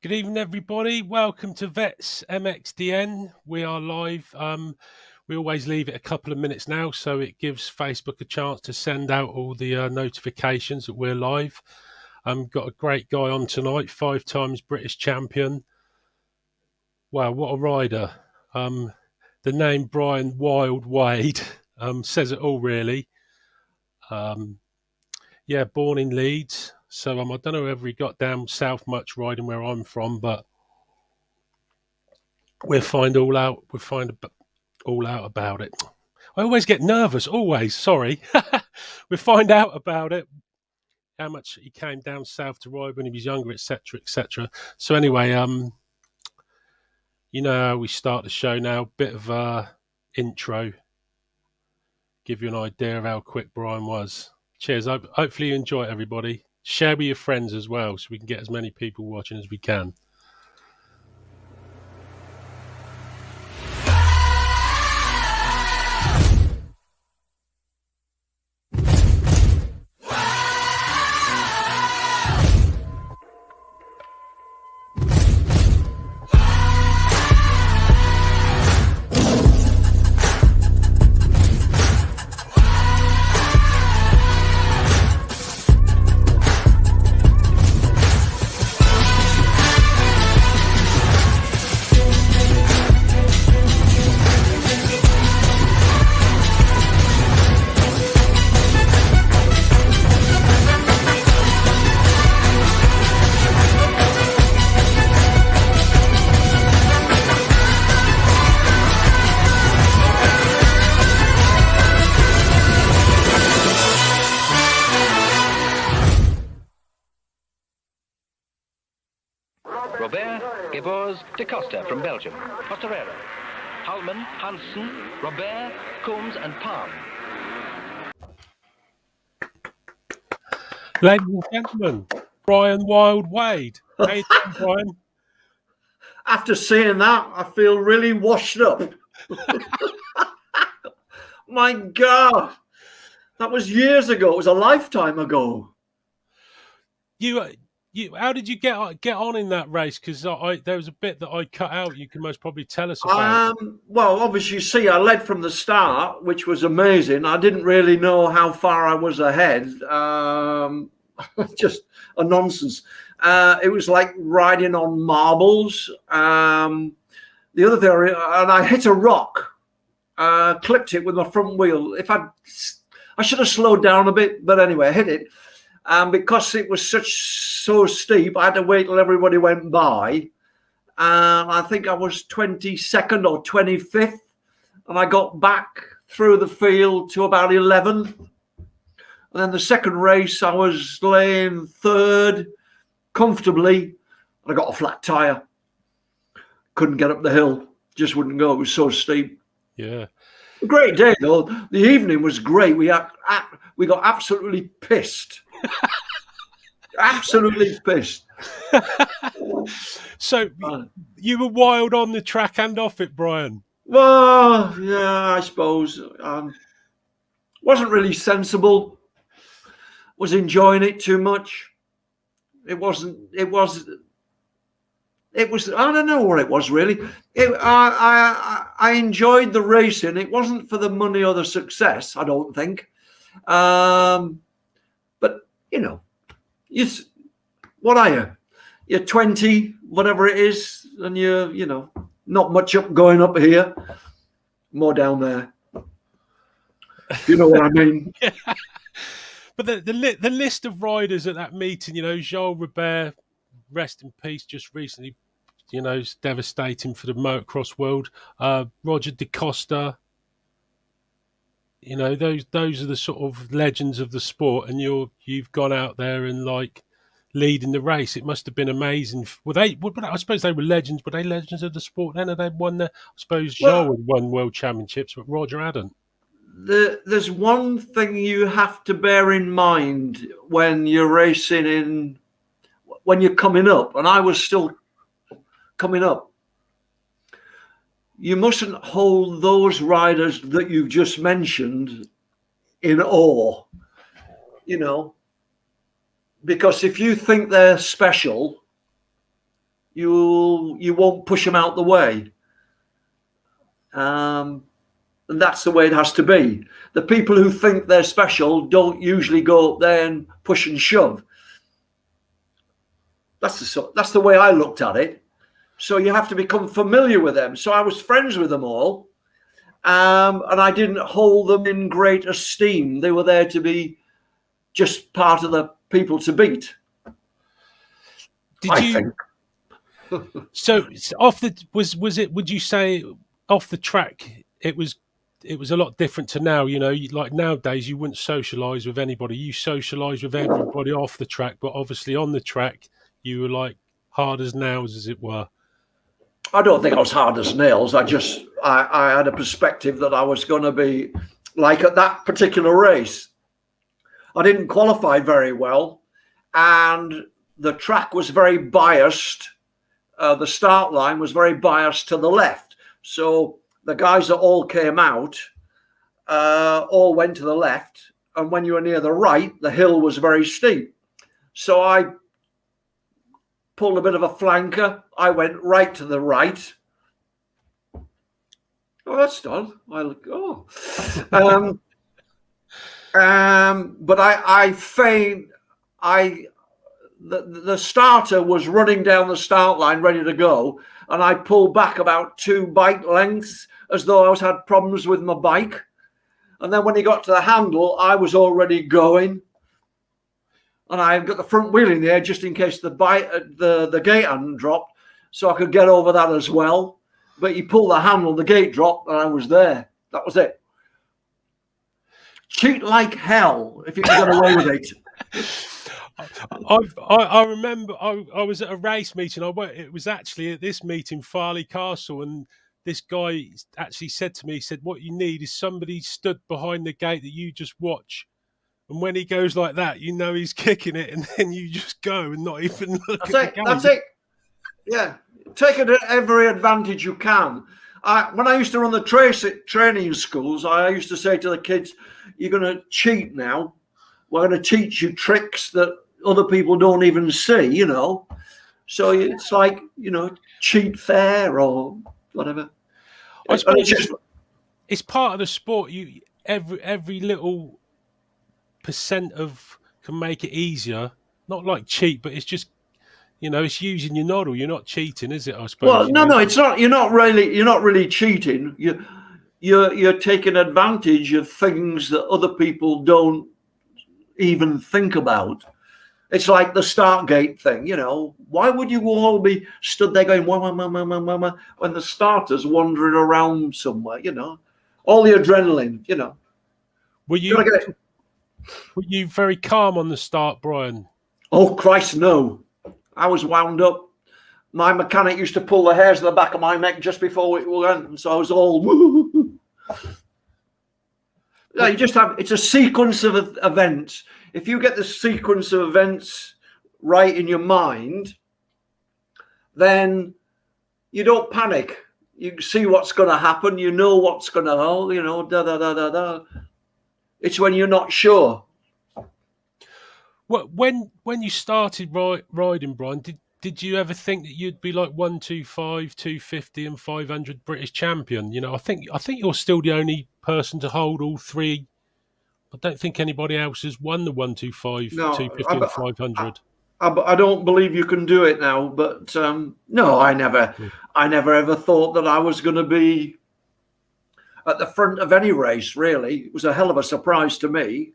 Good evening, everybody. Welcome to Vets MXDN. We are live. We always leave it a couple of minutes now, so it gives Facebook a chance to send out all the notifications that we're live. Got a great guy on tonight, 5 times British champion. Wow, what a rider. The name Bryan Wade says it all, really. Born in Leeds. So I don't know whether he got down south much riding where I'm from, but we'll find all out. We'll find all out about it. I always get nervous. Always, sorry. We'll find out about it. How much he came down south to ride when he was younger, etc., etc. So anyway, you know how we start the show now. Bit of intro. Give you an idea of how quick Bryan was. Cheers. Hopefully you enjoy it, everybody. Share with your friends as well, so we can get as many people watching as we can. De Costa from Belgium, Osterera, Halman, Hansen, Robert, Combs and Palm. Ladies and gentlemen, Bryan Wade. How you doing, Bryan? After seeing that, I feel really washed up. My God, that was years ago. It was a lifetime ago. How did you get on in that race? Because there was a bit that I cut out. You can most probably tell us about. Well, obviously, you see, I led from the start, which was amazing. I didn't really know how far I was ahead. Just a nonsense. It was like riding on marbles. The other thing, and I hit a rock, clipped it with my front wheel. I should have slowed down a bit, but anyway, I hit it. Because it was so steep, I had to wait till everybody went by. I think I was 22nd or 25th, and I got back through the field to about 11th. And then the second race, I was laying third comfortably, and I got a flat tire. Couldn't get up the hill, just wouldn't go. It was so steep. Yeah. A great day, though. The evening was great. We got absolutely pissed. Absolutely pissed. So you were wild on the track and off it, Bryan? Well, yeah, I suppose. Wasn't really sensible. Was enjoying it too much. It was. I don't know what it was really. I enjoyed the racing. It wasn't for the money or the success, I don't think. But you know, what are you? You're 20, whatever it is, and you're not much going up here, more down there. You know what I mean? Yeah. But the list of riders at that meeting, Joel Robert, rest in peace, just recently, it's devastating for the motocross world. Roger De Costa. Those are the sort of legends of the sport, and you've gone out there and leading the race. It must have been amazing. I suppose they were legends. Were they legends of the sport then? Had they won I suppose Joel had won world championships, but Roger hadn't. There's one thing you have to bear in mind when you're racing when you're coming up, and I was still coming up. You mustn't hold those riders that you've just mentioned in awe, because if you think they're special, you won't push them out the way. And that's the way it has to be. The people who think they're special don't usually go up there and push and shove. That's the way I looked at it. So you have to become familiar with them. So I was friends with them all, and I didn't hold them in great esteem. They were there to be just part of the people to beat. I think. So off the was it? Would you say off the track it was a lot different to now? You know, like nowadays you wouldn't socialise with anybody. You socialise with everybody off the track, but obviously on the track you were like hard as nails, as it were. I don't think I was hard as nails. I had a perspective that I was going to be like at that particular race. I didn't qualify very well, and the track was very biased. The start line was very biased to the left. So the guys that all came out all went to the left. And when you were near the right, the hill was very steep. So I pulled a bit of a flanker. I went right to the right. Oh, that's done. But I feigned. The starter was running down the start line ready to go, and I pulled back about 2 bike lengths as though I had problems with my bike. And then when he got to the handle, I was already going, and I got the front wheel in the air just in case the gate hadn't dropped, so I could get over that as well. But he pulled the handle, the gate dropped, and I was there. That was it. Cheat like hell if you can get away with it. I remember I was at a race meeting. It was actually at this meeting, Farley Castle, and this guy actually said to me, he said, what you need is somebody stood behind the gate that you just watch. And when he goes like that, you know he's kicking it, and then you just go and not even look at the gate. That's it. Yeah. Take every advantage you can. When I used to run the training schools, I used to say to the kids, you're going to cheat now. We're going to teach you tricks that other people don't even see, you know. So it's like, you know, cheat fair or whatever. I suppose it's part of the sport. Every little percent can make it easier. Not like cheat, but it's just, you know, it's using your noddle. You're not cheating, is it? I suppose. Well, no, it's not. You're not really cheating. You're taking advantage of things that other people don't even think about. It's like the start gate thing, you know. Why would you all be stood there going wah, wah, wah, wah, wah, wah, when the starter's wandering around somewhere, you know? All the adrenaline, you know. Were you very calm on the start, Bryan? Oh Christ, no. I was wound up. My mechanic used to pull the hairs on the back of my neck just before it went, and so I was all Yeah, it's a sequence of events. If you get the sequence of events right in your mind, then you don't panic. You see what's going to happen. You know what's going to, you know, da da da da da. It's when you're not sure. Well, when you started riding, Bryan, did you ever think that you'd be like 125, 250, and 500 British champion? You know, I think you're still the only person to hold all three. I don't think anybody else has won the 125, no, 250, and 500. I don't believe you can do it now. But no, I never ever thought that I was going to be at the front of any race. Really, it was a hell of a surprise to me.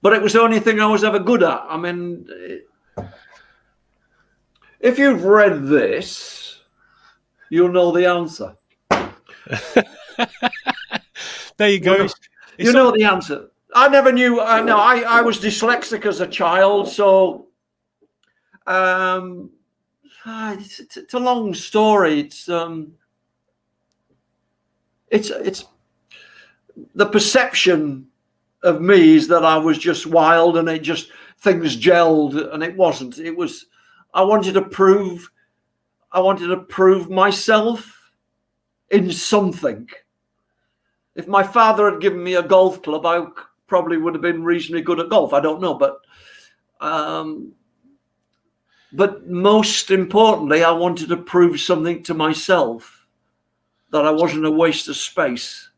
But it was the only thing I was ever good at. I mean, if you've read this, you'll know the answer. There you go. You know the answer. I never knew. No, I was dyslexic as a child, so it's a long story. It's the perception of me is that I was just wild and things gelled, and it wasn't. It was. I wanted to prove myself in something. If my father had given me a golf club, I probably would have been reasonably good at golf. I don't know, but But most importantly, I wanted to prove something to myself, that I wasn't a waste of space.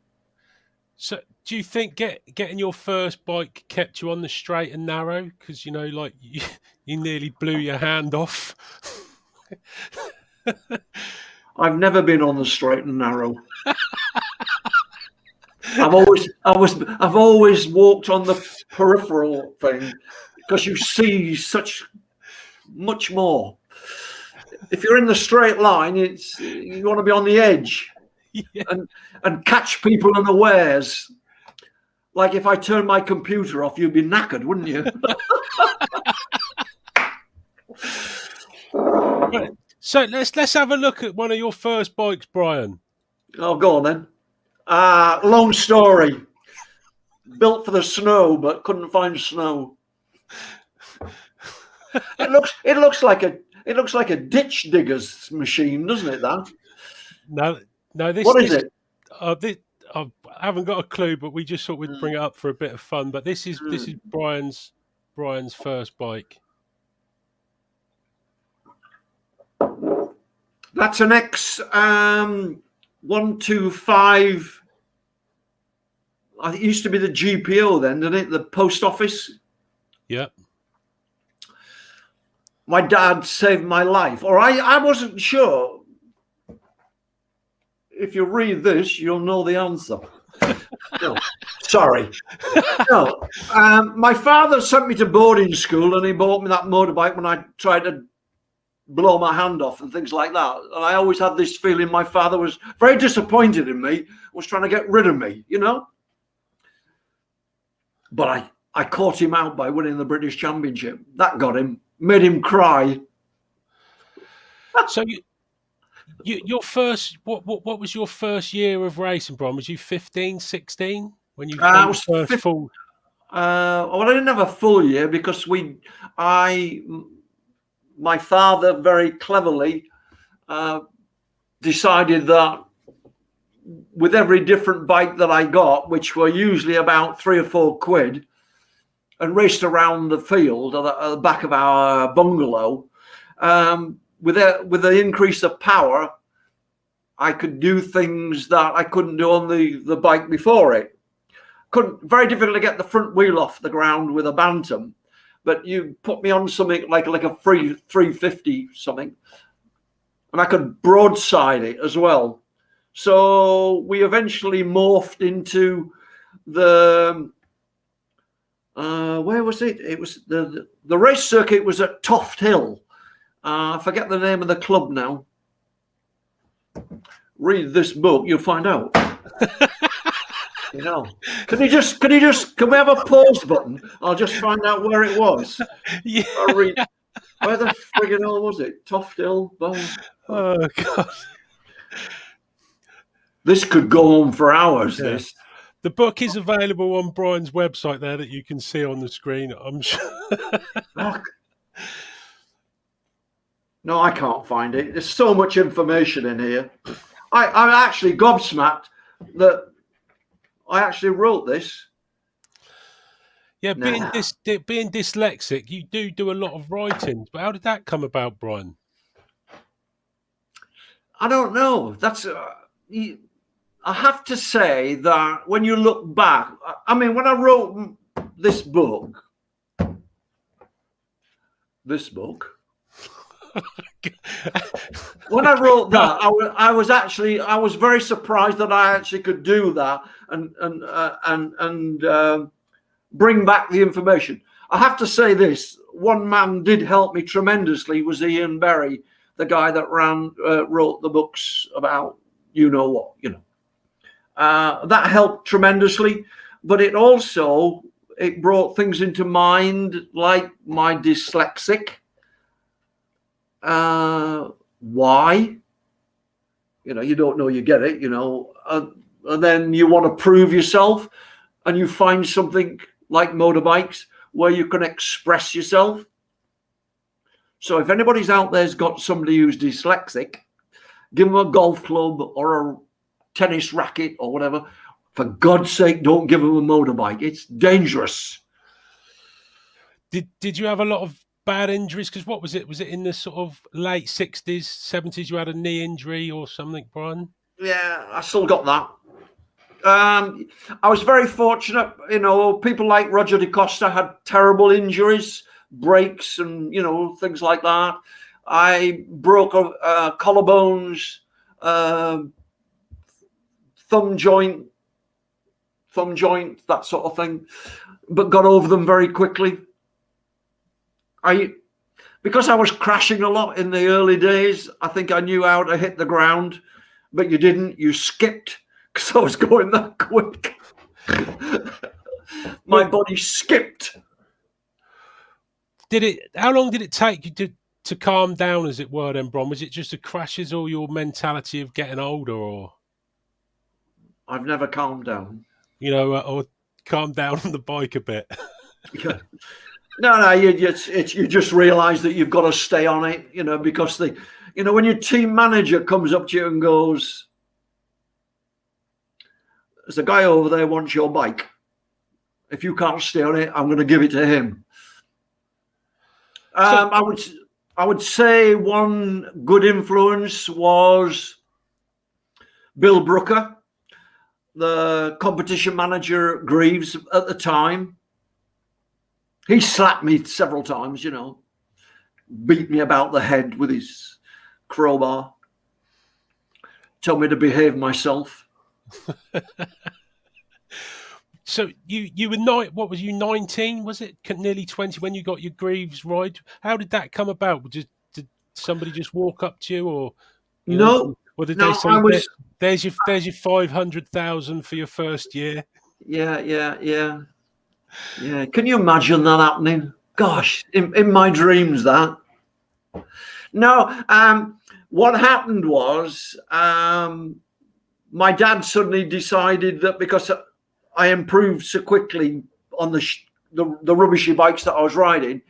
So, do you think getting your first bike kept you on the straight and narrow? Because like you nearly blew your hand off. I've never been on the straight and narrow. I've always walked on the peripheral thing, because you see much more. If you're in the straight line, you want to be on the edge, Yeah. and catch people unawares. Like if I turned my computer off, you'd be knackered, wouldn't you? Right. So let's have a look at one of your first bikes, Bryan. Oh, go on then. Long story. Built for the snow, but couldn't find snow. It looks like a ditch digger's machine, doesn't it? That. No. What is it? I haven't got a clue, but we just thought we'd bring it up for a bit of fun. But this is Bryan's first bike. That's an X 125. I think it used to be the GPO then, didn't it? The post office. Yep. My dad saved my life, or I wasn't sure. If you read this, you'll know the answer. No, sorry. No, my father sent me to boarding school, and he bought me that motorbike when I tried to blow my hand off and things like that. And I always had this feeling my father was very disappointed in me, was trying to get rid of me, But I caught him out by winning the British Championship. That got him, made him cry. So your first, what was your first year of racing, Bryan? Was you 15, 16 when you I was first full? Well, I didn't have a full year because my father very cleverly decided that with every different bike that I got, which were usually about £3 or £4, and raced around the field at the back of our bungalow, with the increase of power, I could do things that I couldn't do on the bike before it. Very difficult to get the front wheel off the ground with a Bantam, but you put me on something like a 350 something, and I could broadside it as well. So we eventually morphed into the where was it? It was the race circuit was at Toft Hill. I forget the name of the club now. Read this book, you'll find out. Can we have a pause button? I'll just find out where it was. Yeah. I'll read. Where the friggin' hell was it? Toft Hill. Oh God. This could go on for hours. Yeah. This. The book is available on Bryan's website there that you can see on the screen. I'm sure. No, I can't find it. There's so much information in here. I'm actually gobsmacked that I actually wrote this. Yeah, being dyslexic, you do a lot of writing. But how did that come about, Bryan? I don't know. That's I have to say that when you look back, I mean, when I wrote this book, when I wrote that, I was very surprised that I actually could do that and bring back the information. I have to say this: one man did help me tremendously. Was Ian Berry, the guy that wrote the books about that helped tremendously. But it brought things into mind like my dyslexic. Why? You don't know you get it, and then you want to prove yourself, and you find something like motorbikes where you can express yourself. So if anybody's out there's got somebody who's dyslexic, give them a golf club or a tennis racket or whatever. For God's sake, don't give them a motorbike. It's dangerous. Did you have a lot of bad injuries? Because what was it? Was it in the sort of late 60s, 70s? You had a knee injury or something, Bryan? Yeah, I still got that. I was very fortunate. You know, people like Roger DeCosta had terrible injuries, breaks, and things like that. I broke collarbones, thumb joint, that sort of thing, but got over them very quickly. Because I was crashing a lot in the early days, I think I knew how to hit the ground, but you didn't. You skipped because I was going that quick. My body skipped. How long did it take you to calm down, as it were, then, Bron? Was it just the crashes or your mentality of getting older, or I've never calmed down. Or calm down on the bike a bit? Yeah. No, you just realise that you've got to stay on it, because when your team manager comes up to you and goes, "There's a guy over there wants your bike. If you can't stay on it, I'm going to give it to him." I would say one good influence was Bill Brooker, the competition manager at Greaves at the time. He slapped me several times, beat me about the head with his crowbar, told me to behave myself. So you were what was you, 19? Was it nearly 20 when you got your Greaves ride? How did that come about? Did somebody just walk up to you, or No, or did no, they say, "There's your 500,000 for your first year"? Yeah. Can you imagine that happening? Gosh, in my dreams, that. No, what happened was my dad suddenly decided that because I improved so quickly on the rubbishy bikes that I was riding,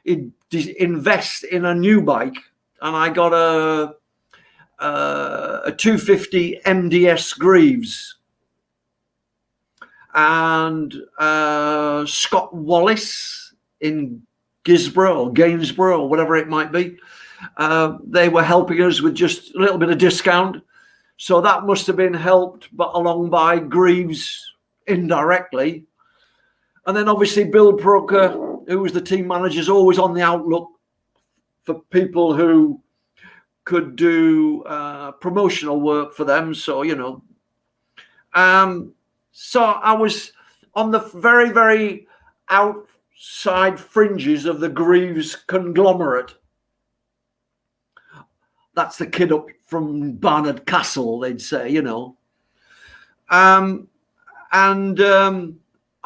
he'd invest in a new bike, and I got a 250 MDS Greaves. And Scott Wallace in Gainsborough, or whatever it might be, they were helping us with just a little bit of discount. So that must have been helped along by Greaves indirectly. And then obviously Bill Brooker, who was the team manager, is always on the outlook for people who could do promotional work for them. So, so I was on the very, very outside fringes of the Greaves conglomerate. That's the kid up from Barnard Castle, they'd say, And I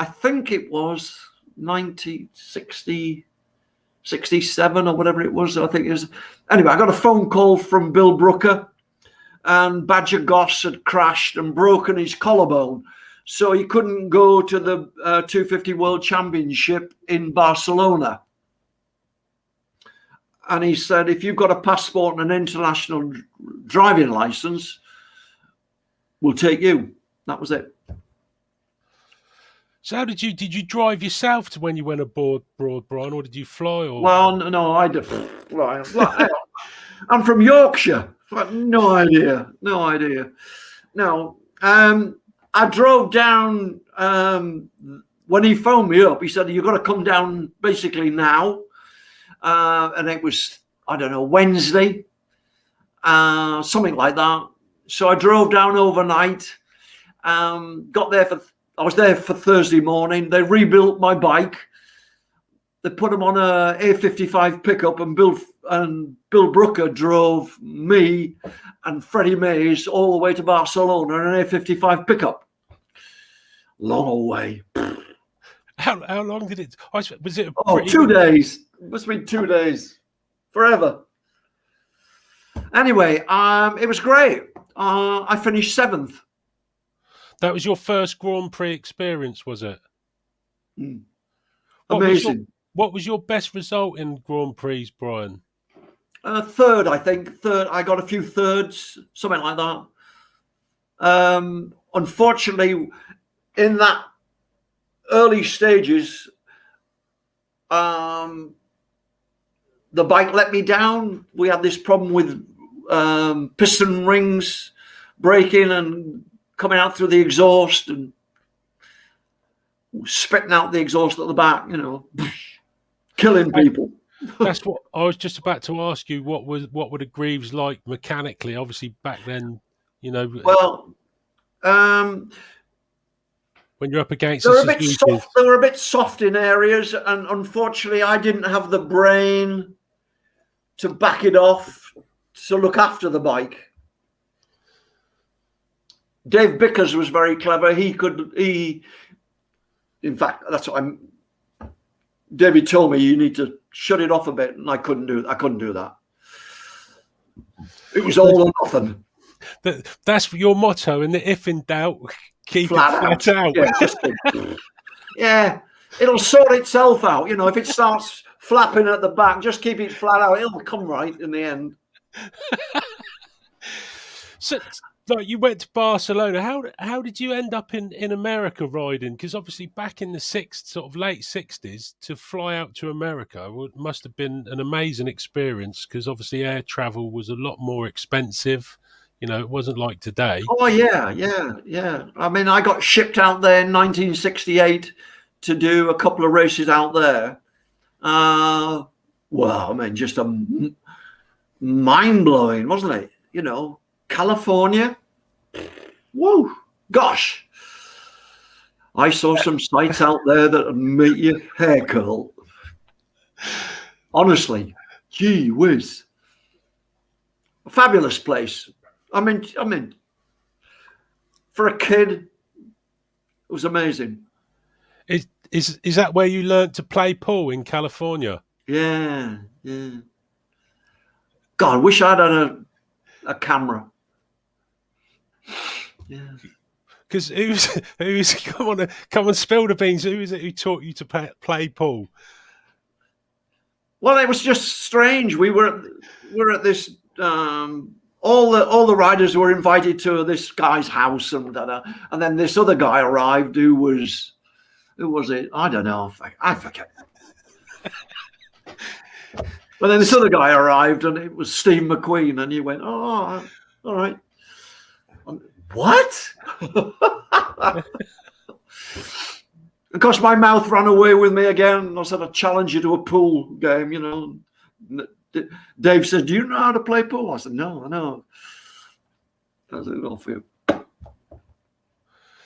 think it was 1967 or whatever it was. I think it was. Anyway, I got a phone call from Bill Brooker, and Badger Goss had crashed and broken his collarbone. So he couldn't go to the 250 World Championship in Barcelona. And he said, "If you've got a passport and an international driving license, we'll take you." That was it. So how did you drive yourself to when you went aboard, Bryan, or did you fly? Or well, no, I did. I'm from Yorkshire. No idea. No. I drove down when he phoned me up. He said, "You've got to come down basically now." And it was, I don't know, Wednesday, something like that. So I drove down overnight, got there I was there for Thursday morning. They rebuilt my bike. They put them on a A55 pickup, and Bill Brooker drove me and Freddie Mays all the way to Barcelona in an A55 pickup. Long way. How long did it? Was it? 2 days. It must have been 2 days. Forever. Anyway, it was great. I finished 7th. That was your first Grand Prix experience, was it? Amazing. What was your best result in Grand Prix, Bryan? Third, I think. Third. I got a few thirds, something like that. Unfortunately, in that early stages, the bike let me down. We had this problem with piston rings breaking and coming out through the exhaust and spitting out the exhaust at the back, killing people. That's what I was just about to ask you. What were the Greaves like mechanically? Obviously, back then, Well, when you're up against they were a bit soft in areas, and unfortunately, I didn't have the brain to back it off to look after the bike. Dave Bickers was very clever. In fact, that's what David told me, you need to shut it off a bit, and I couldn't do that. It was all or nothing. That's your motto, and if in doubt, keep it flat out. Yeah, it'll sort itself out. If it starts flapping at the back, just keep it flat out. It'll come right in the end. So, like, you went to Barcelona. How did you end up in America riding? Because obviously back in the late 60s, to fly out to America must have been an amazing experience, because obviously air travel was a lot more expensive. It wasn't like today. Oh, yeah. I mean, I got shipped out there in 1968 to do a couple of races out there. Well, I mean, just mind-blowing, wasn't it? California. Whoa, gosh. I saw some sights out there that would make your hair curl. Honestly, gee whiz. A fabulous place. I mean, for a kid, it was amazing. Is that where you learned to play pool, in California? Yeah. God, I wish I'd had a camera. Yeah. Because who's come on, spill the beans. Who is it who taught you to play pool? Well, it was just strange. We were at this. All the riders were invited to this guy's house, and then this other guy arrived. Who was it? I don't know. I forget. But then this other guy arrived, and it was Steve McQueen, and you went, "Oh, all right." What? Of course, my mouth ran away with me again. I said, "I challenge you to a pool game." Dave said, "Do you know how to play pool?" I said, "No, I know." I said, "Well, for you."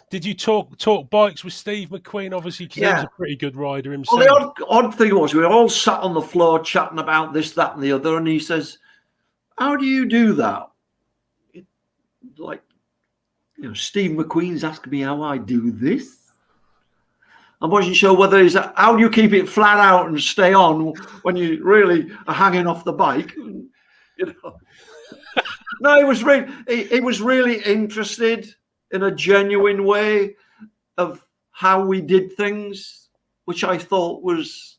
Did you talk bikes with Steve McQueen? Obviously, because he was a pretty good rider himself. Well, the odd thing was, we were all sat on the floor chatting about this, that, and the other, and he says, "How do you do that?" Steve McQueen's asking me how I do this. I wasn't sure whether he's how do you keep it flat out and stay on when you really are hanging off the bike. No, he was really interested in a genuine way of how we did things, which I thought was.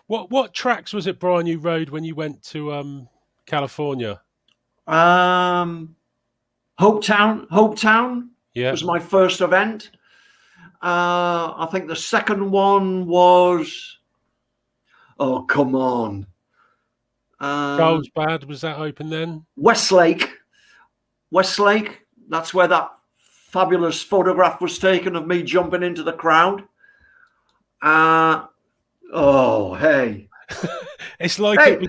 What tracks was it, Bryan, you rode when you went to California? Hopetown was my first event. I think the second one was, oh, come on. Carlsbad, was that open then? Westlake, that's where that fabulous photograph was taken of me jumping into the crowd. Hey. It's like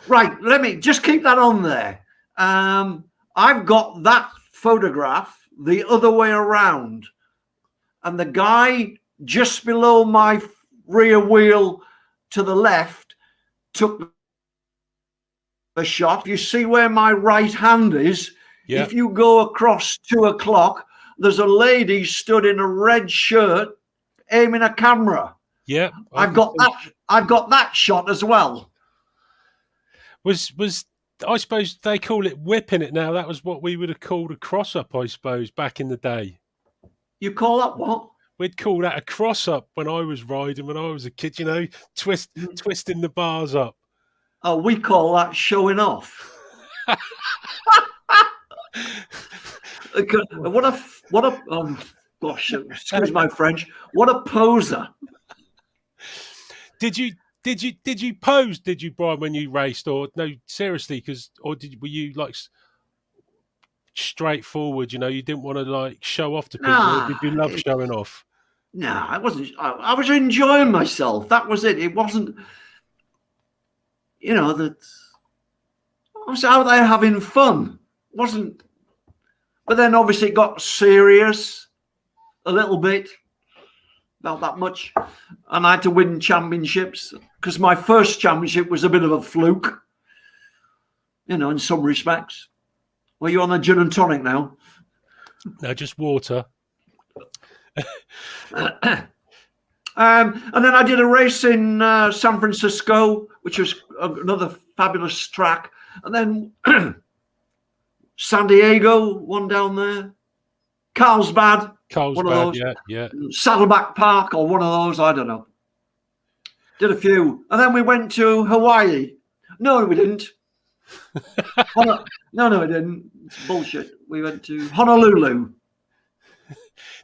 right, let me just keep that on there. I've got that photograph the other way around, and the guy just below my rear wheel to the left took a shot. You see where my right hand is? Yeah. If you go across 2 o'clock, there's a lady stood in a red shirt aiming a camera. Yeah, I've got that shot as well. Was I suppose they call it whipping it now. That was what we would have called a cross up, I suppose, back in the day. You call that what? We'd call that a cross up when I was riding, when I was a kid, twisting the bars up. Oh, we call that showing off. Go Gosh, excuse my French. What a poser. Did you pose? Did you, Brian, when you raced, or no? Seriously, were you like straightforward? You know, you didn't want to like show off to people. Or did you love showing off? No, I wasn't. I was enjoying myself. That was it. It wasn't. You know that. I was out there having fun. Wasn't. But then obviously it got serious a little bit. Not that much. And I had to win championships because my first championship was a bit of a fluke, you know, in some respects. Well, you're on the gin and tonic now. No, just water. And then I did a race in San Francisco, which was another fabulous track. And then San Diego, one down there. Carlsbad. Carlsbad, yeah. Saddleback Park or one of those, I don't know. Did a few. And then we went to Hawaii. No, we didn't. No, we didn't. It's bullshit. We went to Honolulu.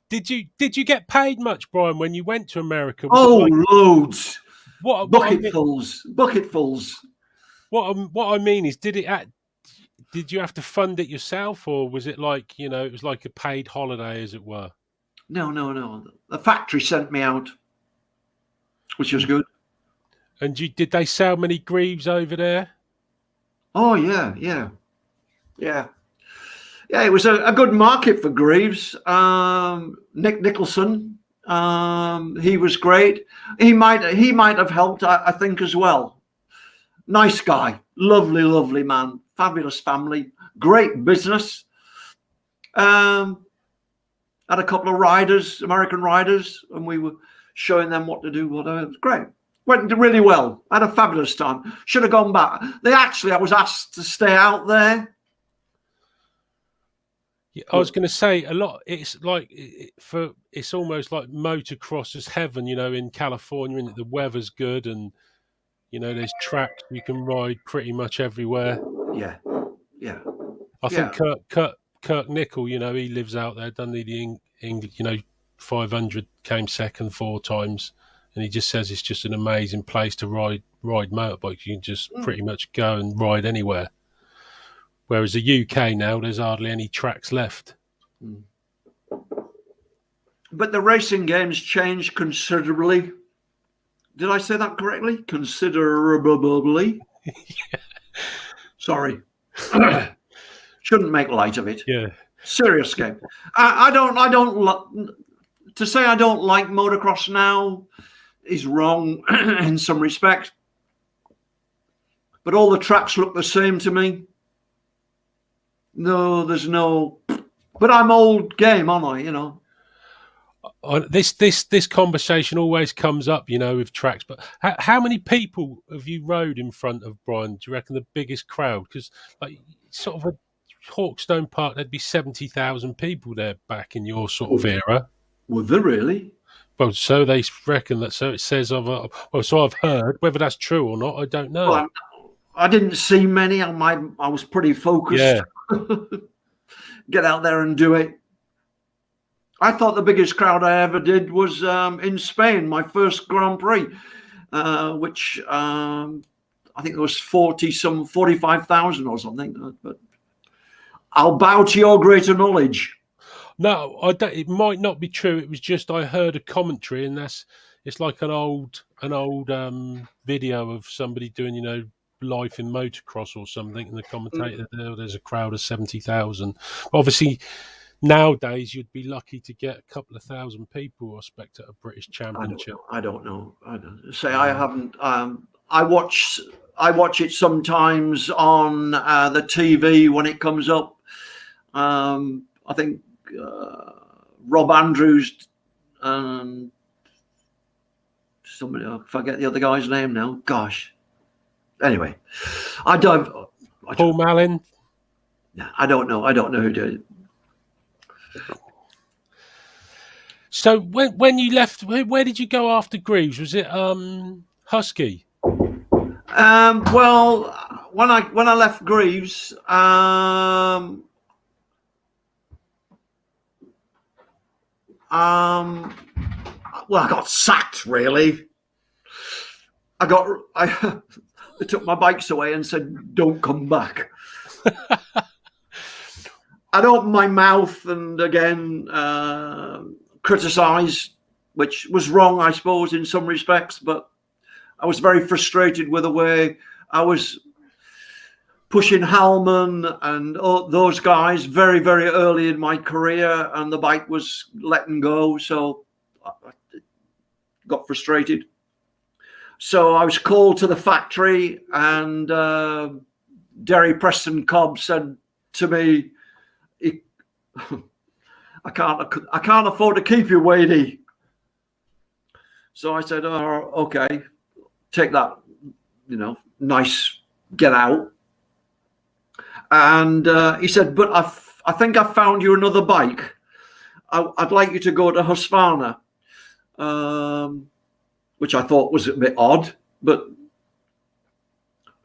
Did you get paid much, Brian, when you went to America? Loads. Bucketfuls. Bucketfuls. What I mean is, did you have to fund it yourself, or was it like, you know, it was like a paid holiday, as it were? No. The factory sent me out, which was good. And did they sell many Greaves over there? Oh, yeah. It was a good market for Greaves. Nick Nicholson, he was great. He might have helped, I think, as well. Nice guy, lovely man, fabulous family, great business. Had a couple of riders, American riders, and we were showing them what to do, whatever. It was great. Went really well. I had a fabulous time. Should have gone back. I was asked to stay out there. Yeah, I was going to say a lot. It's like it's almost like motocross is heaven, you know, in California, and the weather's good, and you know, there's tracks you can ride pretty much everywhere. Yeah. I think Kirk Nickel, you know, he lives out there. Done the 500, came second 4 times, and he just says it's just an amazing place to ride motorbikes. You can just pretty much go and ride anywhere. Whereas the UK now, there's hardly any tracks left. But the racing games changed considerably. Did I say that correctly? Considerably. Yeah. Sorry. Shouldn't make light of it. Yeah. Serious game. To say I don't like motocross now is wrong in some respects. But all the tracks look the same to me. No, there's no. But I'm old game, aren't I? You know. This conversation always comes up, you know, with tracks. But how many people have you rode in front of, Brian? Do you reckon the biggest crowd? Because like sort of a Hawkstone Park, there'd be 70,000 people there back in your sort of era. Were there really? Well, so they reckon that. So it says so I've heard. Whether that's true or not, I don't know. Well, I didn't see many. I was pretty focused. Yeah. Get out there and do it. I thought the biggest crowd I ever did was in Spain, my first Grand Prix, which I think there was 45,000 or something. But I'll bow to your greater knowledge. No, I don't. It might not be true. It was just I heard a commentary, and it's like an old video of somebody doing, you know, life in motocross or something, and the commentator there's a crowd of 70,000. Obviously, nowadays you'd be lucky to get a couple of thousand people, I expect, at a British Championship. I don't know. I haven't. I watch it sometimes on the TV when it comes up. I think Rob Andrews and somebody, I forget the other guy's name now. Gosh. Anyway, Paul Malin. I don't know. I don't know who did it. So when you left, where did you go after Greaves? Was it Husky? Well, when I left Greaves, Well, I got sacked, really. They took my bikes away and said, "Don't come back." I'd opened my mouth and again criticised, which was wrong, I suppose, in some respects. But I was very frustrated with the way I was pushing Hallman and those guys very, very early in my career, and the bike was letting go. So I got frustrated. So I was called to the factory, and Derry Preston Cobb said to me, I can't afford to keep you, Wadie. So I said, "Oh, okay, take that, nice get out." And he said, "But I think I found you another bike. I'd like you to go to Husqvarna," which I thought was a bit odd. But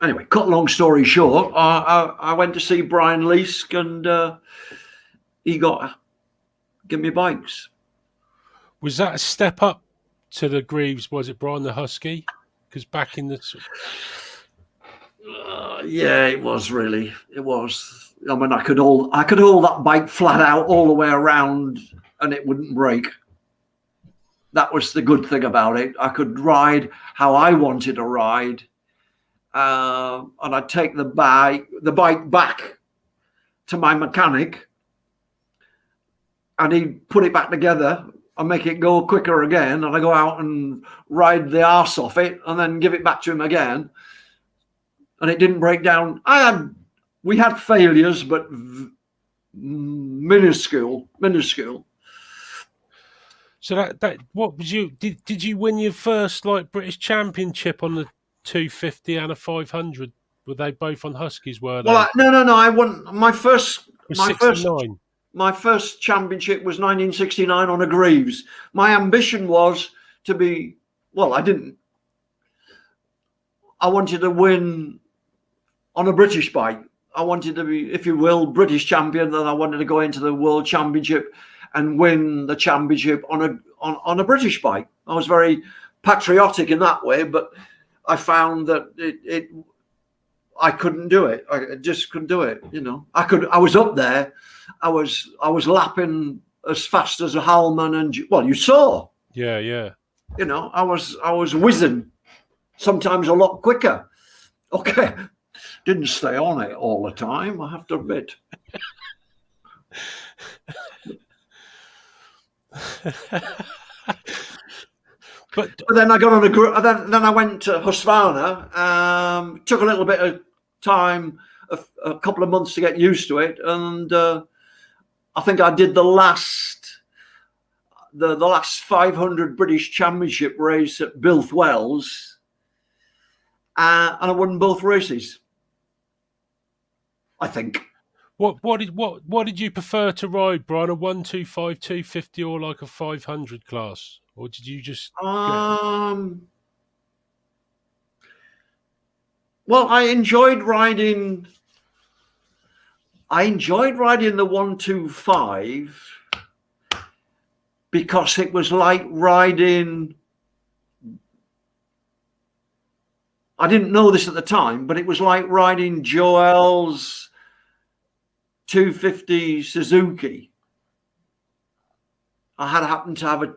anyway, cut long story short, I went to see Brian Leask, and he give me bikes. Was that a step up to the Greaves? Was it Brian the Husky? Because back in the yeah, it was really. It was. I mean, I could hold that bike flat out all the way around, and it wouldn't break. That was the good thing about it. I could ride how I wanted to ride, and I'd take the bike back to my mechanic, and he'd put it back together and make it go quicker again. And I go out and ride the arse off it, and then give it back to him again. And it didn't break down. We had failures, but minuscule. So that what was you did you win your first British Championship on the 250 and a 500? Were they both on Huskies? Were they? Well, no. I won my first. My first championship was 1969 on a Greaves. My ambition was to be. Well, I didn't. I wanted to win on a British bike. I wanted to be, if you will, British champion. Then I wanted to go into the World Championship and win the championship on a British bike. I was very patriotic in that way, but I found that I couldn't do it. I just couldn't do it. I was up there. I was lapping as fast as a Hallman, and you saw. Yeah. I was whizzing, sometimes a lot quicker. Okay. Didn't stay on it all the time, I have to admit. But then I got on then I went to Husqvarna. Took a little bit of time, a couple of months to get used to it, and I think I did the last 500 British Championship race at Bilth Wells, and I won both races. I think. What did you prefer to ride, Brian? A 125, 250, or like a 500 class, or did you just? Well, I enjoyed riding. The 125 because it was like riding. I didn't know this at the time, but it was like riding Joel's 250 Suzuki. I happened to have it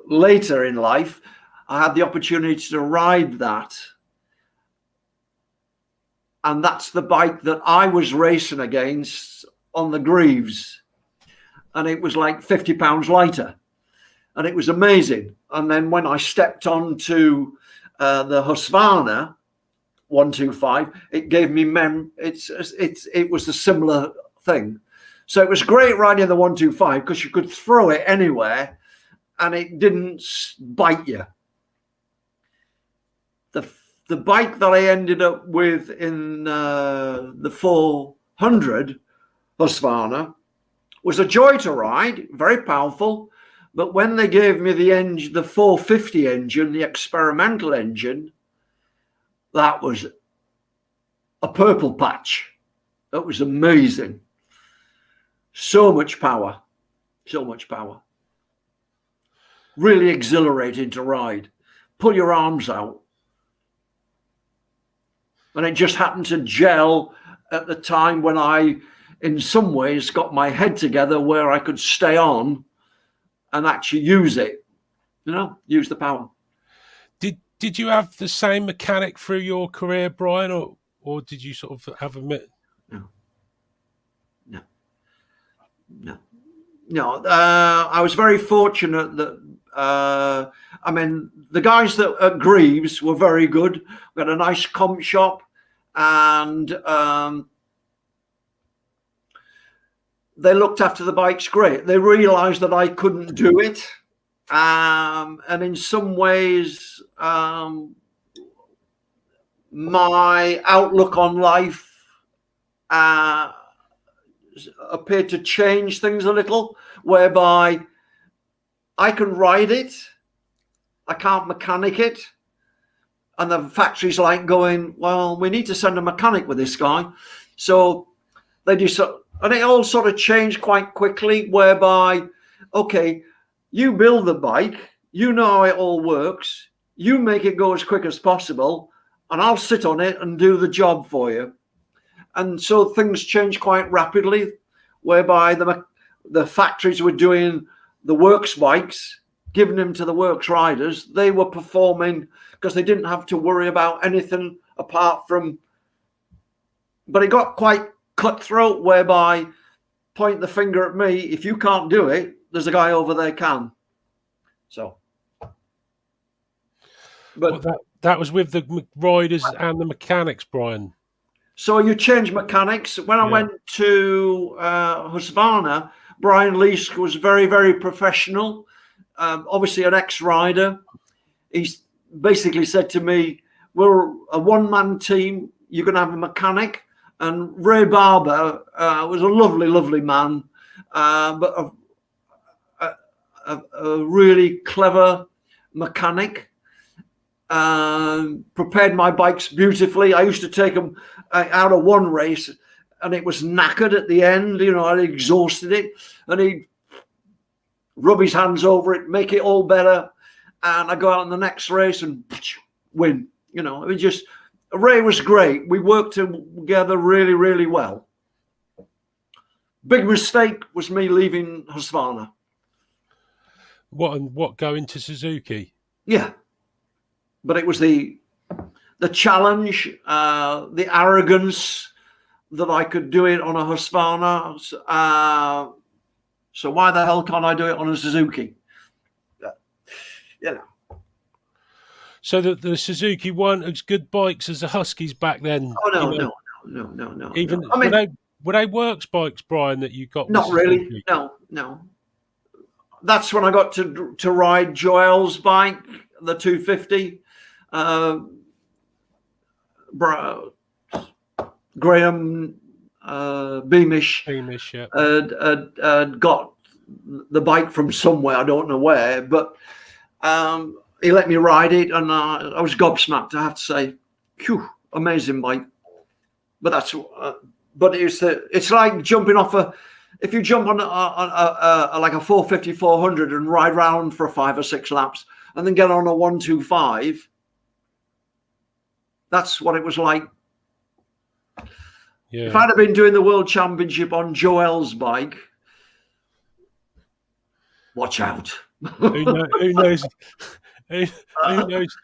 later in life. I had the opportunity to ride that. And that's the bike that I was racing against on the Greaves. And it was like 50 pounds lighter. And it was amazing. And then when I stepped onto the Husqvarna 125, it gave me it was a similar thing. So it was great riding the 125 because you could throw it anywhere and it didn't bite you. The bike that I ended up with in the 400 Husqvarna was a joy to ride, very powerful. But when they gave me the 450 engine, the experimental engine, that was a purple patch. That was amazing. So much power. really exhilarating to ride. Pull your arms out. And it just happened to gel at the time when I, in some ways, got my head together where I could stay on and actually use it, use the power. Did you have the same mechanic through your career, Bryan, or did you sort of have a bit? No. I was very fortunate that, the guys that at Greaves were very good. We had a nice comp shop, and they looked after the bikes great. They realized that I couldn't do it. And in some ways, my outlook on life appeared to change things a little, whereby I can ride it, I can't mechanic it, and the factory's like going, well, we need to send a mechanic with this guy. So they decided, and it all sort of changed quite quickly, whereby, okay, you build the bike, you know how it all works, you make it go as quick as possible, and I'll sit on it and do the job for you. And so things changed quite rapidly, whereby the factories were doing the works bikes, giving them to the works riders. They were performing because they didn't have to worry about anything apart from, but it got quite cutthroat, whereby point the finger at me. If you can't do it, there's a guy over there can. So, but that was with the riders and the mechanics, Bryan. So you change mechanics. When I went to Husqvarna, Brian Leask was very, very professional. Obviously an ex-rider. He's basically said to me, we're a one-man team. You're going to have a mechanic. And Ray Barber was a lovely, lovely man, but a really clever mechanic. Prepared my bikes beautifully. I used to take them out of one race and it was knackered at the end, I'd exhausted it, and he'd rub his hands over it, make it all better, and I go out in the next race and win. It was just, Ray was great. We worked together really, really well. Big mistake was me leaving Husqvarna. What going to Suzuki? Yeah. But it was the challenge, the arrogance that I could do it on a Husqvarna. So why the hell can't I do it on a Suzuki? So the Suzuki weren't as good bikes as the Huskies back then? Oh, no. Even were they works bikes, Bryan, that you got? Not really. No. That's when I got to ride Joel's bike, the 250. Graham Beamish had got the bike from somewhere, I don't know where, but he let me ride it, and I was gobsmacked, I have to say. Phew, amazing bike. But that's but it's like jumping off if you jump on like a 450 400 and ride round for 5 or 6 laps and then get on a 125. That's what it was like. Yeah. If I'd have been doing the World Championship on Joel's bike, watch out. Who knows? Who knows?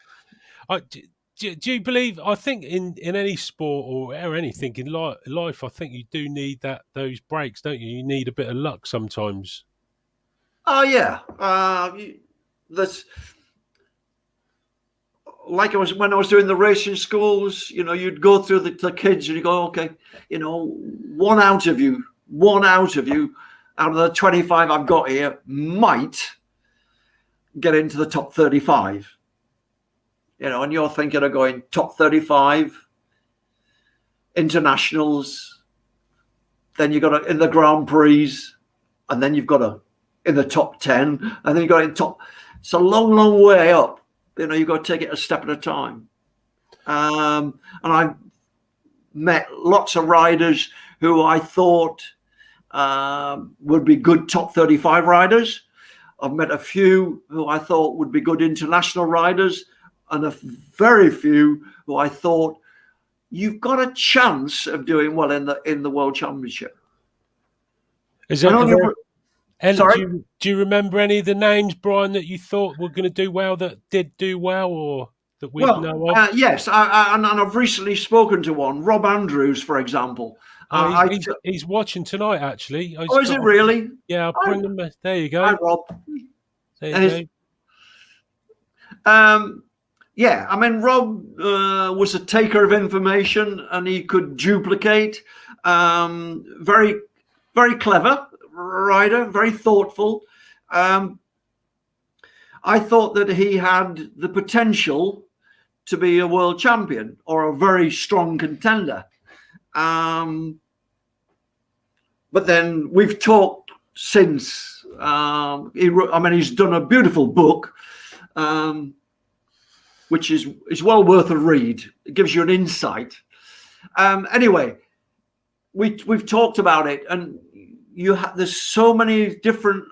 Do you believe? I think in any sport or anything in life, I think you do need those breaks, don't you? You need a bit of luck sometimes. Oh yeah, that's like when I was doing the racing schools. You'd go through the kids and you go, okay, one out of you out of the 25 I've got here might get into the top 35. And you're thinking of going top 35, internationals, then you've got in the Grand Prix, and then you've got in the top 10, and then you've got in top. It's a long, long way up. You've got to take it a step at a time. And I've met lots of riders who I thought would be good top 35 riders. I've met a few who I thought would be good international riders, and a very few who I thought you've got a chance of doing well in the World Championship. Sorry? Do you remember any of the names, Brian, that you thought were going to do well, that did do well, or that we know of? Yes, and I've recently spoken to one, Rob Andrews, for example. He's watching tonight, actually. Is it really? Yeah, I'll bring them. There you go. Hi, Rob. There you go. Yeah, I mean, Rob was a taker of information, and he could duplicate. Very, very clever rider, very thoughtful. I thought that he had the potential to be a world champion or a very strong contender. But then we've talked since. He's done a beautiful book, which is well worth a read. It gives you an insight. Anyway, we've talked about it, and there's so many different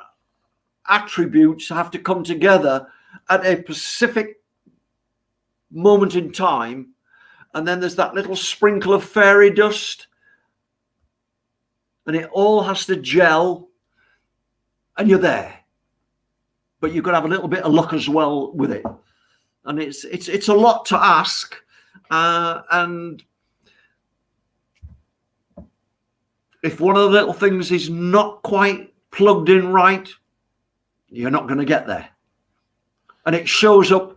attributes have to come together at a specific moment in time, and then there's that little sprinkle of fairy dust, and it all has to gel, and you're there. But you've got to have a little bit of luck as well with it, and it's a lot to ask, and if one of the little things is not quite plugged in right, you're not going to get there. And it shows up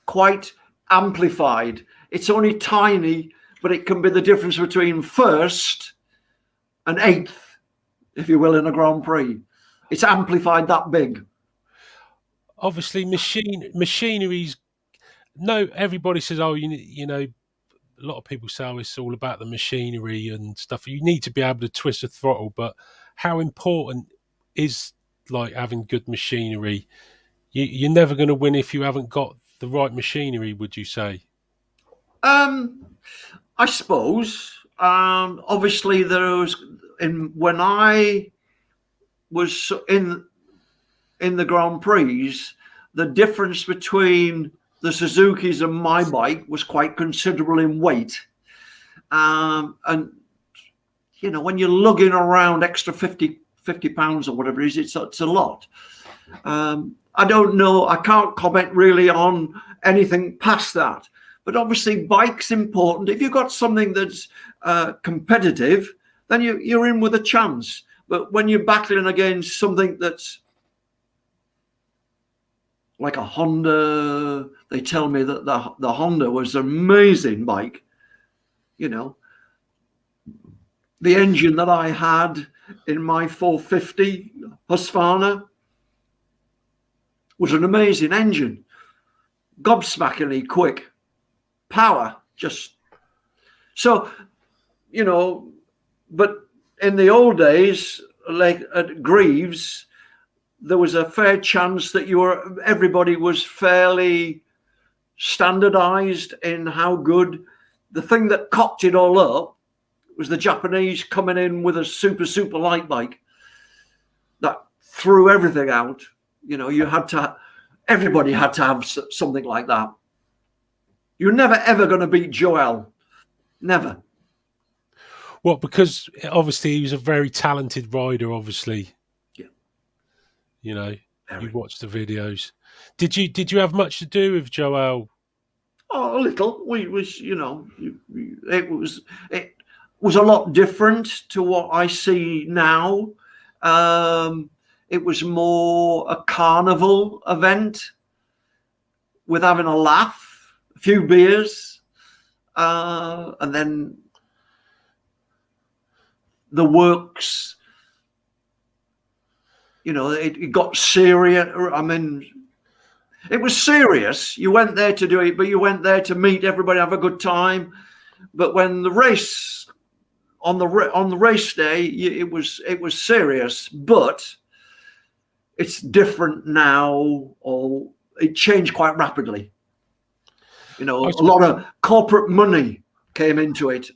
quite amplified. It's only tiny, but it can be the difference between first and eighth, if you will, in a Grand Prix. It's amplified that big. Obviously, machinery's... No, everybody says, oh, you know, a lot of people say, oh, it's all about the machinery and stuff. You need to be able to twist the throttle, but how important is like having good machinery? You're never going to win if you haven't got the right machinery, would you say? I suppose. Obviously, when I was in the Grand Prix, the difference between the Suzukis and my bike was quite considerable in weight. And, you know, when you're lugging around extra 50 pounds or whatever it is, it's a lot. I don't know. I can't comment really on anything past that. But obviously, bike's important. If you've got something that's competitive, then you're in with a chance. But when you're battling against something that's like a Honda, they tell me that the Honda was an amazing bike. You know, the engine that I had in my 450 Husqvarna was an amazing engine, gobsmackingly quick, power, just so, you know. But in the old days, like at Greaves, there was a fair chance that everybody was fairly standardized in how good. The thing that cocked it all up was the Japanese coming in with a super light bike that threw everything out. You know, everybody had to have something like that. You're never ever going to beat Joel. Never. Well, because obviously he was a very talented rider, obviously. You know, you watched the videos. Did you have much to do with Joel? Oh, a little. We was, you know, it was a lot different to what I see now. It was more a carnival event with having a laugh, a few beers, and then the works. You know, it got serious. I mean, it was serious. You went there to do it, but you went there to meet everybody, have a good time. But when the race, on the race day, it was serious. But it's different now, or it changed quite rapidly. You know, a lot of corporate money came into it.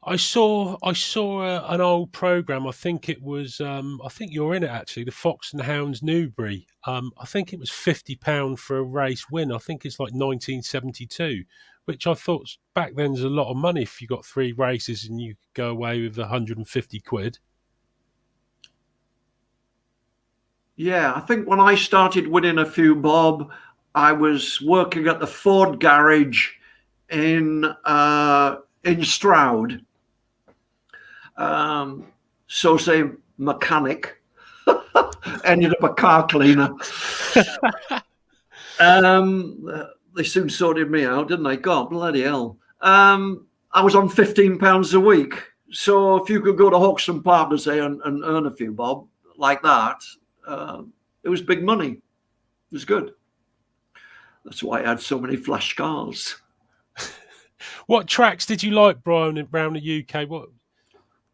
I saw an old program. I think it was. I think you're in it actually. The Fox and Hounds Newbury. I think it was £50 for a race win. I think it's like 1972, which I thought back then is a lot of money if you got 3 races and you could go away with 150 quid. Yeah, I think when I started winning a few bob, I was working at the Ford garage in Stroud. So say mechanic, ended up a car cleaner. They soon sorted me out, didn't they? God bloody hell. I was on £15 a week. So if you could go to Hawkston Park and say and earn a few bob like that, it was big money. It was good. That's why I had so many flash cars. What tracks did you like, Brian, around the UK? What?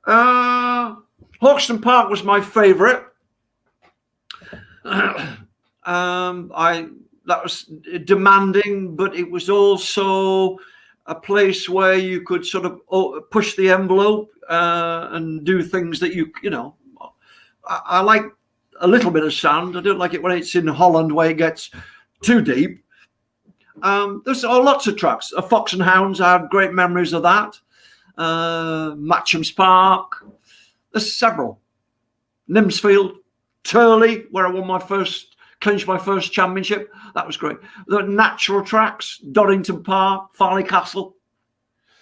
Hawkston Park was my favourite. That was demanding, but it was also a place where you could sort of push the envelope and do things that you know. I like a little bit of sand. I don't like it when it's in Holland where it gets too deep. There's lots of tracks. Fox and Hounds, I have great memories of that. Matcham's Park. There's several. Nimsfield, Turley, where I clinched my first championship. That was great. The natural tracks, Dorrington Park, Farley Castle,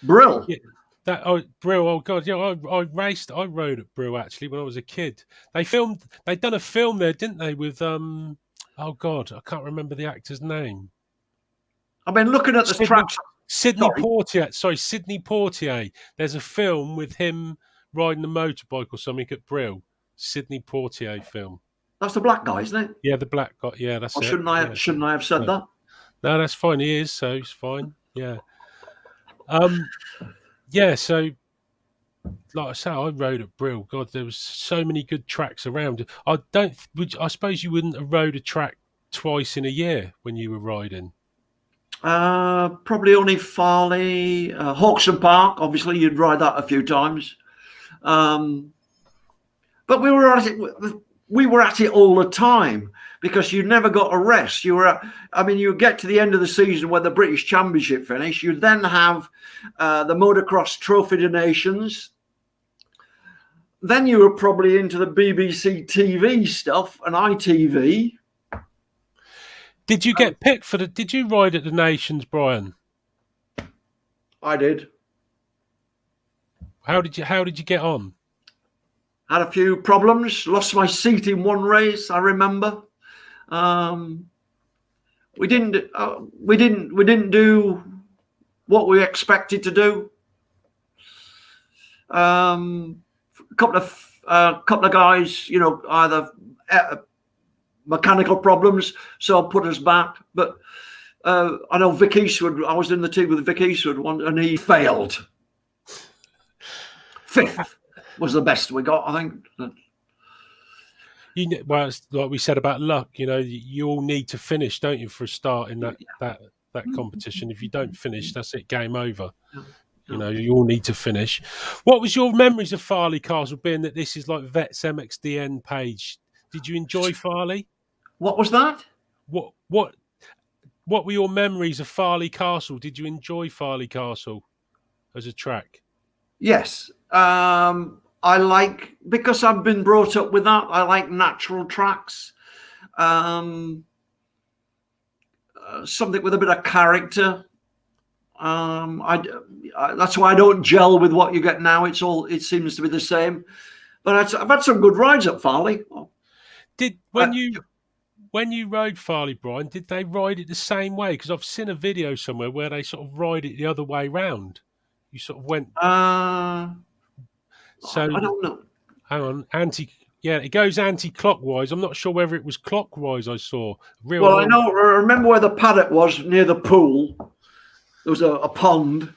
Brill. Yeah, Brill. Oh God, yeah. I rode at Brill actually when I was a kid. They'd done a film there, didn't they? With oh God, I can't remember the actor's name. I've been looking at the tracks. Sidney Poitier. Sorry, Sidney Poitier. There's a film with him riding a motorbike or something at Brill. Sidney Poitier film. That's the black guy, isn't it? Yeah, the black guy. Yeah, that's it. Shouldn't I have said that? No, that's fine. He is, so it's fine. Yeah. Yeah. So, like I say, I rode at Brill. God, there was so many good tracks around. I suppose you wouldn't have rode a track twice in a year when you were riding. Probably only Farley, Hawkston Park. Obviously, you'd ride that a few times. But we were at it all the time because you never got a rest. You would get to the end of the season when the British Championship finished. You'd then have the Motocross Trophy of Nations. Then you were probably into the BBC TV stuff and ITV. Did you get picked for did you ride at the Nations, Brian? I did. How did you get on? Had a few problems, lost my seat in one race, I remember. We didn't do what we expected to do. A couple of guys, either mechanical problems, so put us back. But I know Vic Eastwood. I was in the team with Vic Eastwood one, and he failed. 5th was the best we got, I think. Well, it's like we said about luck. You all need to finish, don't you, for a start in that competition. If you don't finish, that's it, game over. You all need to finish. What was your memories of Farley Castle, being that this is like Vet's MXDN page? Did you enjoy Farley? What was that? What were your memories of Farley Castle? Did you enjoy Farley Castle as a track? Yes. I like, because I've been brought up with that, I like natural tracks. Something with a bit of character. That's why I don't gel with what you get now. It seems to be the same. But I've had some good rides at Farley. When you rode Farley, Brian, did they ride it the same way? Because I've seen a video somewhere where they sort of ride it the other way round. You sort of went. So I don't know. Hang on, it goes anti-clockwise. I'm not sure whether it was clockwise. I saw. I remember where the paddock was near the pool. There was a pond,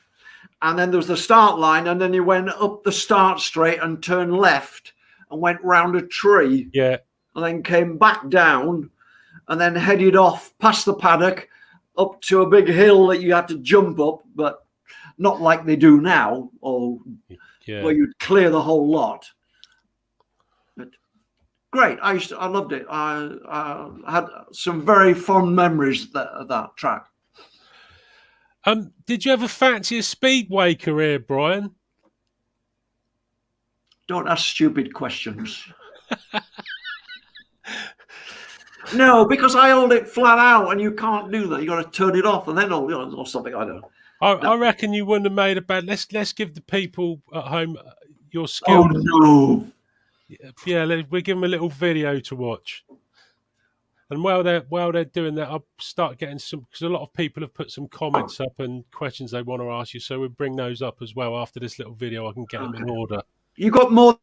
and then there was the start line, and then you went up the start straight and turned left and went round a tree. Yeah. And then came back down and then headed off past the paddock up to a big hill that you had to jump up. But not like they do now, or where you'd clear the whole lot. But great, I loved it. I had some very fond memories of that track. Did you ever fancy a speedway career, Bryan? Don't ask stupid questions. No, because I hold it flat out, and you can't do that. You got to turn it off, and then or something. I don't know. I reckon you wouldn't have made a bad. Let's give the people at home your skill. Oh no! Yeah, we'll give them a little video to watch. And while they're doing that, I'll start getting some, because a lot of people have put some comments up and questions they want to ask you. So we'll bring those up as well after this little video. I can get them in order. You got more.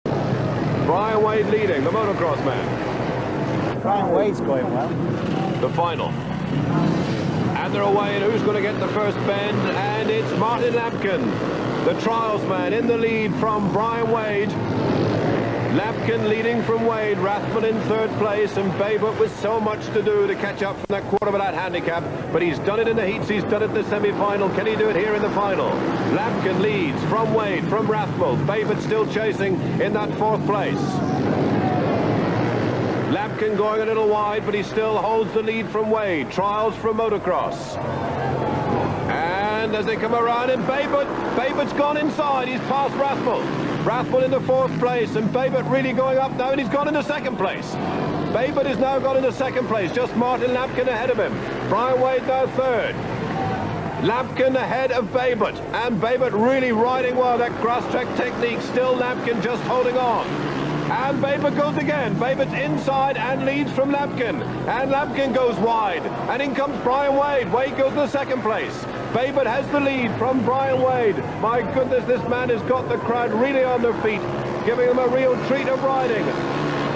Bryan Wade leading, the motocross man. Bryan Wade's going well. The final. And they're away, and who's going to get the first bend? And it's Martin Lampkin, the trials man, in the lead from Bryan Wade. Lampkin leading from Wade, Rathman in third place, and Babbitt with so much to do to catch up from that quarter of that handicap. But he's done it in the heats, he's done it in the semi-final. Can he do it here in the final? Lampkin leads from Wade, from Rathmel. Babbitt still chasing in that fourth place. Lampkin going a little wide, but he still holds the lead from Wade. Trials from motocross. And as they come around, and Babbitt's gone inside. He's past Rathmel. Rathmel in the fourth place, and Babbitt really going up now, and he's gone into second place. Babbitt has now gone into second place, just Martin Lampkin ahead of him. Bryan Wade now third. Lampkin ahead of Babbitt, and Babbitt really riding well, that grass track technique. Still Lampkin just holding on. And Babbitt goes again. Babbitt's inside and leads from Lampkin. And Lampkin goes wide. And in comes Bryan Wade. Wade goes to second place. Babbitt has the lead from Bryan Wade. My goodness, this man has got the crowd really on their feet, giving them a real treat of riding.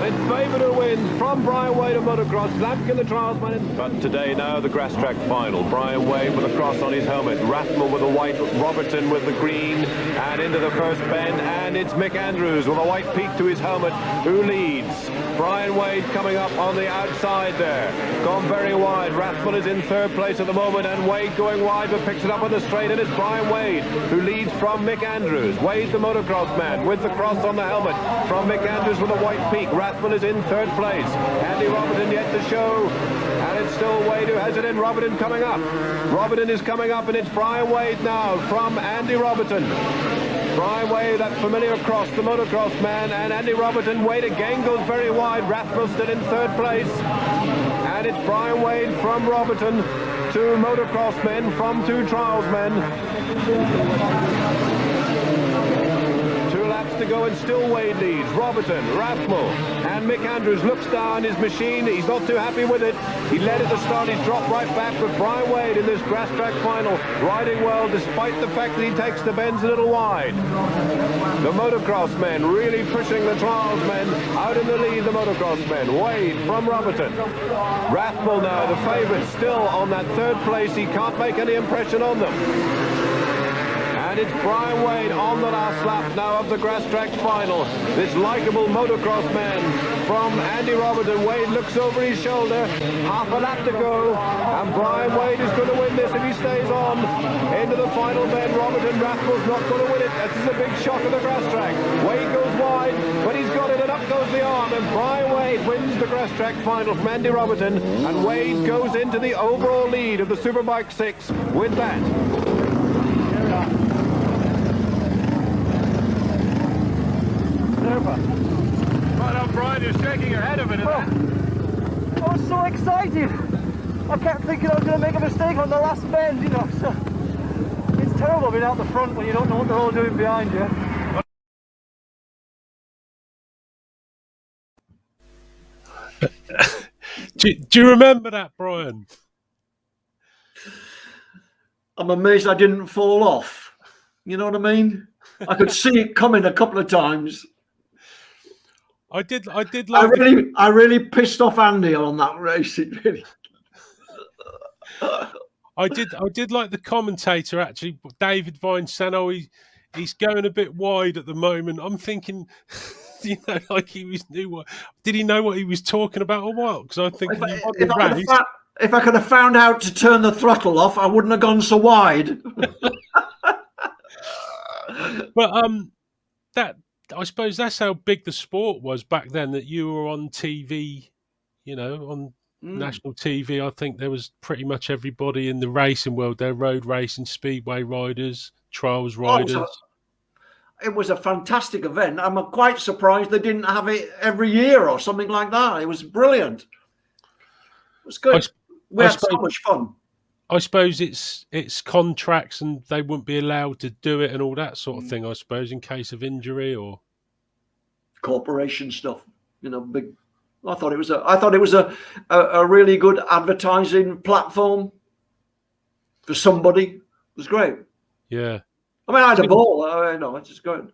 It's Babbitt who wins from Bryan Wade of motocross. Lampkin the trials man. But today now the grass track final. Bryan Wade with a cross on his helmet. Rathmel with the white. Robertson with the green. And into the first bend. And it's Mick Andrews with a white peak to his helmet who leads. Bryan Wade coming up on the outside there. Gone very wide. Rathmel is in third place at the moment. And Wade going wide but picks it up on the straight. And it's Bryan Wade who leads from Mick Andrews. Wade the motocross man with the cross on the helmet from Mick Andrews with a white peak. Rathmel is in third place. Andy Robertson yet to show. And it's still Wade who has it in. Robertson coming up. Robertson is coming up, and it's Bryan Wade now from Andy Robertson. Bryan Wade, that familiar cross, the motocross man, and Andy Robertson. Wade again goes very wide. Rathmel still in third place. And it's Bryan Wade from Robertson. Two motocross men from two trials men. 2 laps to go, and still Wade leads. Robertson, Rathmel, and Mick Andrews looks down his machine. He's not too happy with it. He led it to start. He's dropped right back. But Bryan Wade in this grass track final, riding well despite the fact that he takes the bends a little wide. The motocross men really pushing the trials men out in the lead. The motocross men. Wade from Robertson. Rathmel now, the favourite, still on that third place. He can't make any impression on them. And it's Bryan Wade on the last lap now of the grass track final. This likeable motocross man from Andy Robertson. Wade looks over his shoulder. Half a lap to go. And Bryan Wade is going to win this if he stays on. Into the final bend. Robertson, Rathmel's not going to win it. This is a big shock of the grass track. Wade goes wide, but he's got it, and up goes the arm. And Bryan Wade wins the grass track final from Andy Robertson. And Wade goes into the overall lead of the Superbike 6 with that. Right on, Bryan, you're shaking your head a minute. I was so excited. I kept thinking I was going to make a mistake on the last bend, you know. So it's terrible being out the front when you don't know what they're all doing behind you. Do you remember that, Bryan? I'm amazed I didn't fall off. You know what I mean? I could see it coming a couple of times. I did like I really pissed off Andy on that race. It really. I did like the commentator actually, David Vine saying, "Oh, he's going a bit wide at the moment." I'm thinking, you know, like did he know what he was talking about or what? Because I think if I could have found out to turn the throttle off, I wouldn't have gone so wide. But that, I suppose that's how big the sport was back then, that you were on TV, on national TV. I think there was pretty much everybody in the racing world there, road racing, speedway riders, trials riders. It was a fantastic event. I'm quite surprised they didn't have it every year or something like that. It was brilliant. It was good. We had so much fun. I suppose it's contracts and they wouldn't be allowed to do it and all that sort of thing, I suppose, in case of injury or corporation stuff. Big. I thought it was a really good advertising platform for somebody. It was great. Yeah. I mean, I had a ball. It's just good.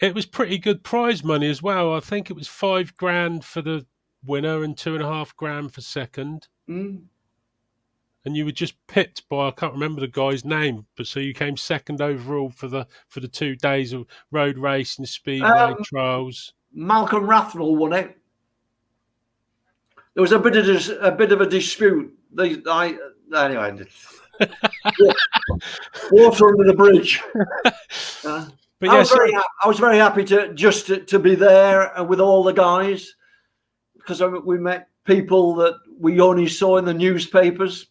It was pretty good prize money as well. I think it was $5,000 for the winner and $2,500 for second. And you were just pipped by, I can't remember the guy's name, but so you came second overall for the 2 days of road racing, speedway, trials. Malcolm Rathnell won it. There was a bit of a dispute. Anyway, water under the bridge. But yes, I was very happy to be there with all the guys, because we met people that we only saw in the newspapers.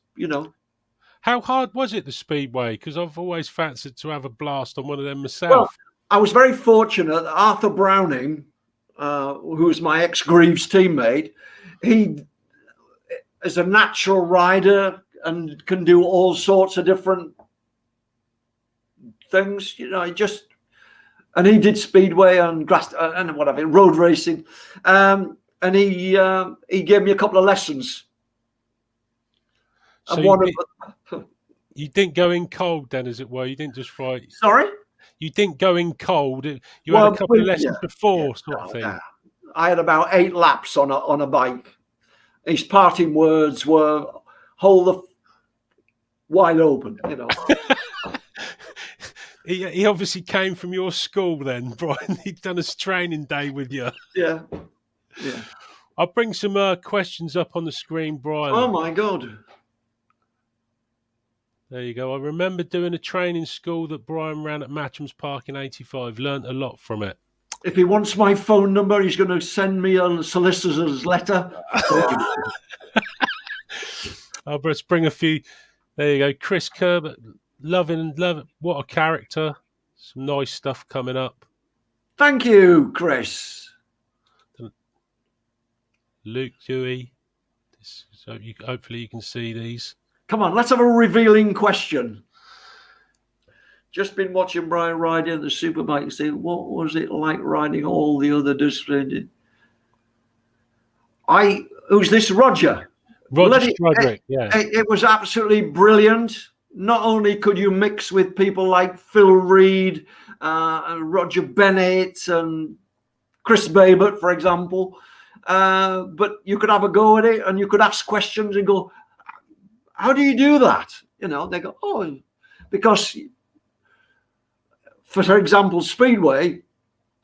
How hard was it, the speedway? Because I've always fancied to have a blast on one of them myself. Well, I was very fortunate that Arthur Browning, who was my ex-Greaves teammate, he is a natural rider and can do all sorts of different things. And he did speedway and grass and whatever, road racing, and he gave me a couple of lessons. So you didn't go in cold then, as it were. You didn't just ride. Sorry? You didn't go in cold. You had a couple of lessons before, sort of thing. I had about 8 laps on a bike. His parting words were, "Hold the wide open," He obviously came from your school then, Brian. He'd done a training day with you. Yeah. I'll bring some questions up on the screen, Brian. Oh my God. There you go. I remember doing a training school that Brian ran at Matcham's Park in '85. Learnt a lot from it. If he wants my phone number, he's going to send me a solicitor's letter. Let's bring a few. There you go. Chris Kerr, love it. What a character. Some nice stuff coming up. Thank you, Chris. Luke Dewey. So hopefully you can see these. Come on, let's have a revealing question. Just been watching Brian riding in the superbike. Say, what was it like riding all the other disciplines? Who's this? Roger. Roger Stradrick, yeah. It was absolutely brilliant. Not only could you mix with people like Phil Reed, and Roger Bennett, and Chris Babert, for example, but you could have a go at it, and you could ask questions and go, "How do you do that?" They go, "Oh, because." For example, speedway,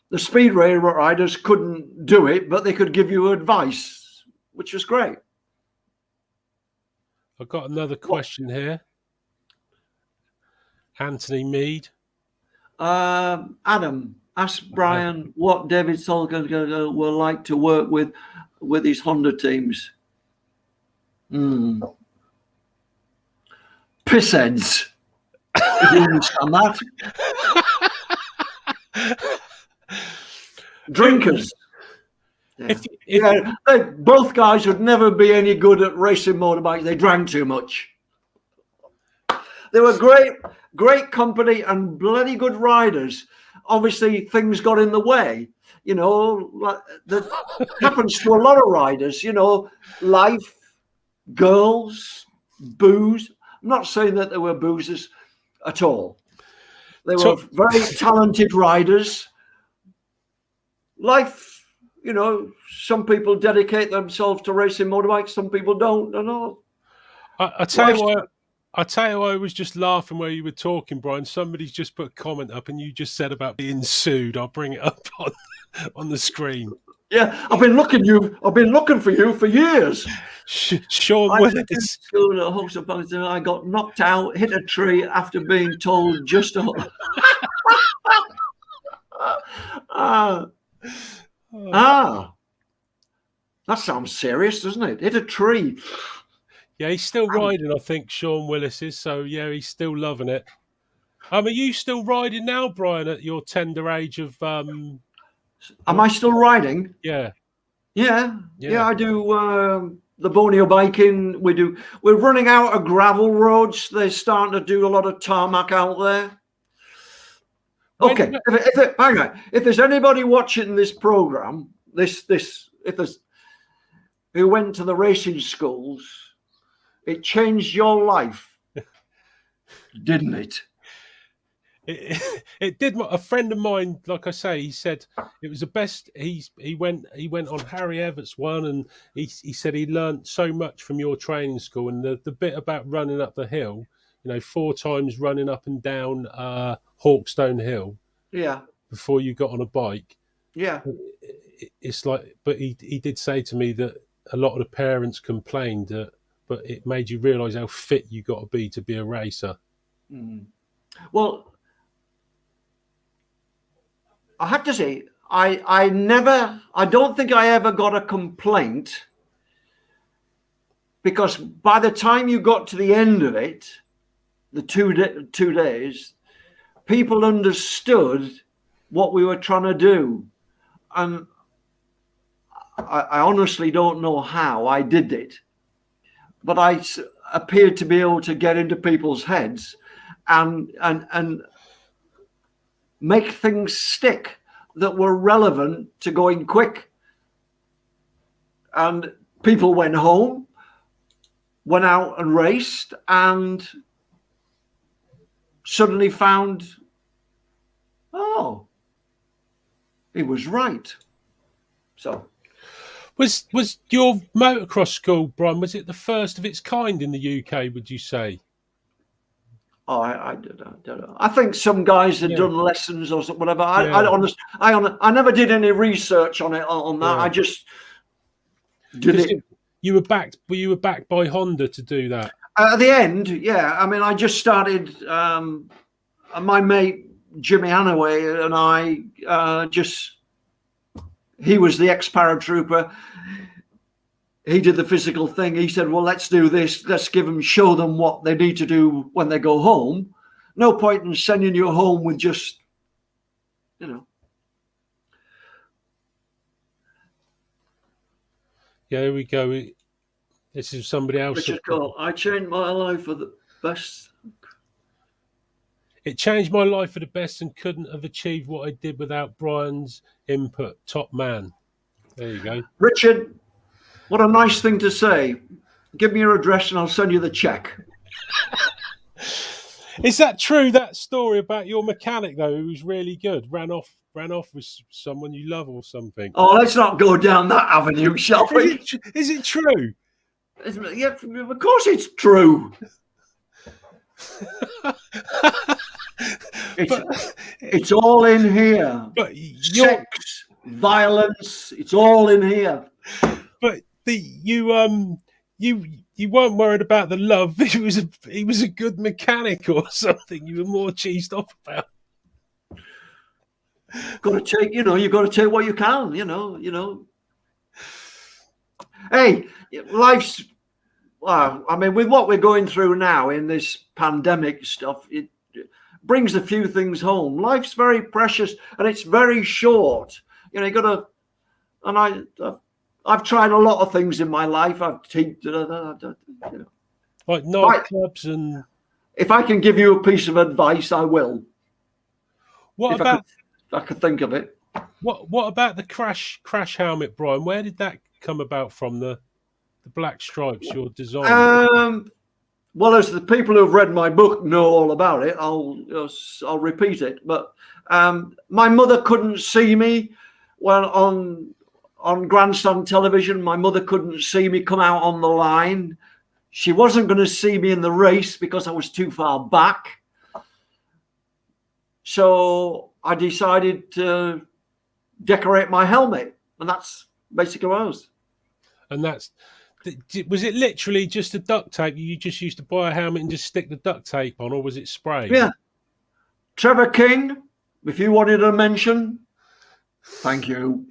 the speedway riders couldn't do it, but they could give you advice, which was great. I've got another question here. Anthony Mead. Adam, ask Brian what David Solgan will like to work with his Honda teams. Pissheads. If you understand that. Drinkers. Both guys would never be any good at racing motorbikes. They drank too much. They were great company and bloody good riders. Obviously, things got in the way. That happens to a lot of riders. Life, girls, booze. I'm not saying that there were boozers at all. They were very talented riders. Life, some people dedicate themselves to racing motorbikes. Some people don't. I tell you what, I was just laughing while you were talking, Brian. Somebody's just put a comment up, and you just said about being sued. I'll bring it up on the screen. Yeah, I've been looking for you for years. Sean I went to Willis. school at Husqvarna. I got knocked out, hit a tree after being told just to. That sounds serious, doesn't it? Hit a tree. Yeah, he's still riding, I think, Sean Willis is. So, yeah, he's still loving it. Are you still riding now, Bryan, at your tender age of... Am I still riding? Yeah. Yeah, I do the Borneo biking. We're running out of gravel roads. They're starting to do a lot of tarmac out there. Okay, hang on. If there's anybody watching this program, who went to the racing schools, it changed your life, didn't it? It did. A friend of mine, like I say, he said it was the best. He went on Harry Everett's one, and he said he learnt so much from your training school. And the bit about running up the hill, 4 times running up and down Hawkstone Hill, before you got on a bike, it's like. But he did say to me that a lot of the parents complained that, but it made you realise how fit you got to be a racer. Mm. Well, I have to say, I don't think I ever got a complaint, because by the time you got to the end of it, the 2 days, people understood what we were trying to do. And I honestly don't know how I did it, but I appeared to be able to get into people's heads and make things stick that were relevant to going quick. And people went home, went out and raced, and suddenly found, oh, he was right. So was your motocross school, Bryan, was it the first of its kind in the UK, would you say? Oh, I don't know. I think some guys had done lessons or something, whatever. I never did any research on it, on that. I just did it. You were backed by Honda to do that? At the end, yeah. I mean, I just started. My mate Jimmy Hanaway and I he was the ex-paratrooper. He did the physical thing. He said, well, let's do this. Let's show them what they need to do when they go home. No point in sending you home with just, Yeah, there we go. This is somebody else. Richard Cole, I changed my life for the best. It changed my life for the best and couldn't have achieved what I did without Bryan's input. Top man. There you go. Richard, what a nice thing to say. Give me your address and I'll send you the check. Is that true, that story about your mechanic, though, who was really good? Ran off with someone you love or something? Oh, let's not go down that avenue, shall we? Is it true? Yeah, of course it's true. It's all in here. But sex, violence, it's all in here. But you weren't worried about the love. He was a good mechanic or something. You were more cheesed off about. Got to take, you got to take what you can, Hey, life's. Well, I mean, with what we're going through now in this pandemic stuff, it brings a few things home. Life's very precious and it's very short. You got to. And I've tried a lot of things in my life. I've taken, like nightclubs and. If I can give you a piece of advice, I will. What about? I could think of it. What about the crash helmet, Bryan? Where did that come about from? The black stripes, your design. Well, as the people who've read my book know all about it, I'll repeat it. But my mother couldn't see me on grandstand television. My mother couldn't see me come out on the line. She wasn't going to see me in the race because I was too far back. So I decided to decorate my helmet. And that's basically what I was. And was it literally just a duct tape? You just used to buy a helmet and just stick the duct tape on, or was it spray? Yeah. Trevor King, if you wanted a mention, thank you.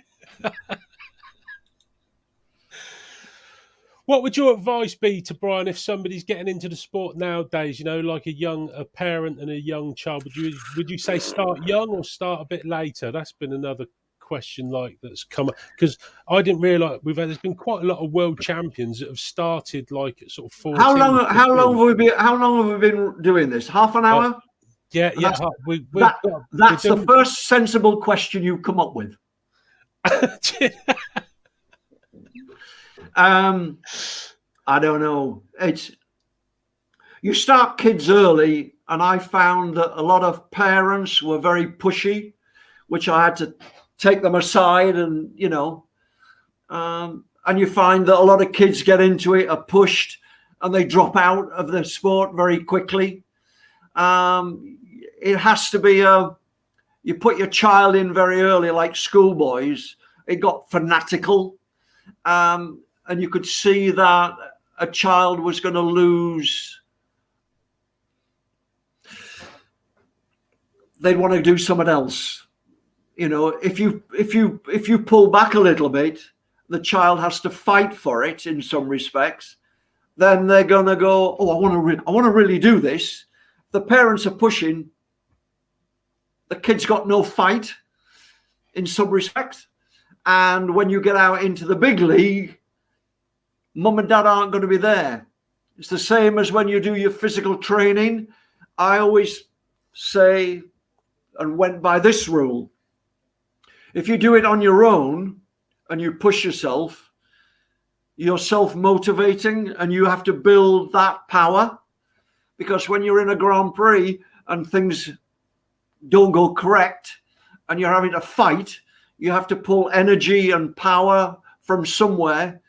What would your advice be to Bryan if somebody's getting into the sport nowadays? You know, like a parent and a young child. Would you say start young or start a bit later? That's been another question that's come up, because I didn't realise there's been quite a lot of world champions that have started like at sort of 14. How long have we been doing this? Half an hour? Yeah. That's the first sensible question you've come up with. I don't know. You start kids early, and I found that a lot of parents were very pushy, which I had to take them aside, and and you find that a lot of kids get into it, are pushed, and they drop out of the sport very quickly. It has to be you put your child in very early, like schoolboys. It got fanatical. And you could see that a child was going to lose. They'd want to do something else. If you pull back a little bit, the child has to fight for it in some respects. Then they're going to go, oh, I want to really do this. The parents are pushing. The kid's got no fight in some respects. And when you get out into the big league, mum and dad aren't going to be there. It's the same as when you do your physical training. I always say and went by this rule. If you do it on your own and you push yourself, you're self-motivating and you have to build that power. Because when you're in a Grand Prix and things don't go correct and you're having to fight, you have to pull energy and power from somewhere.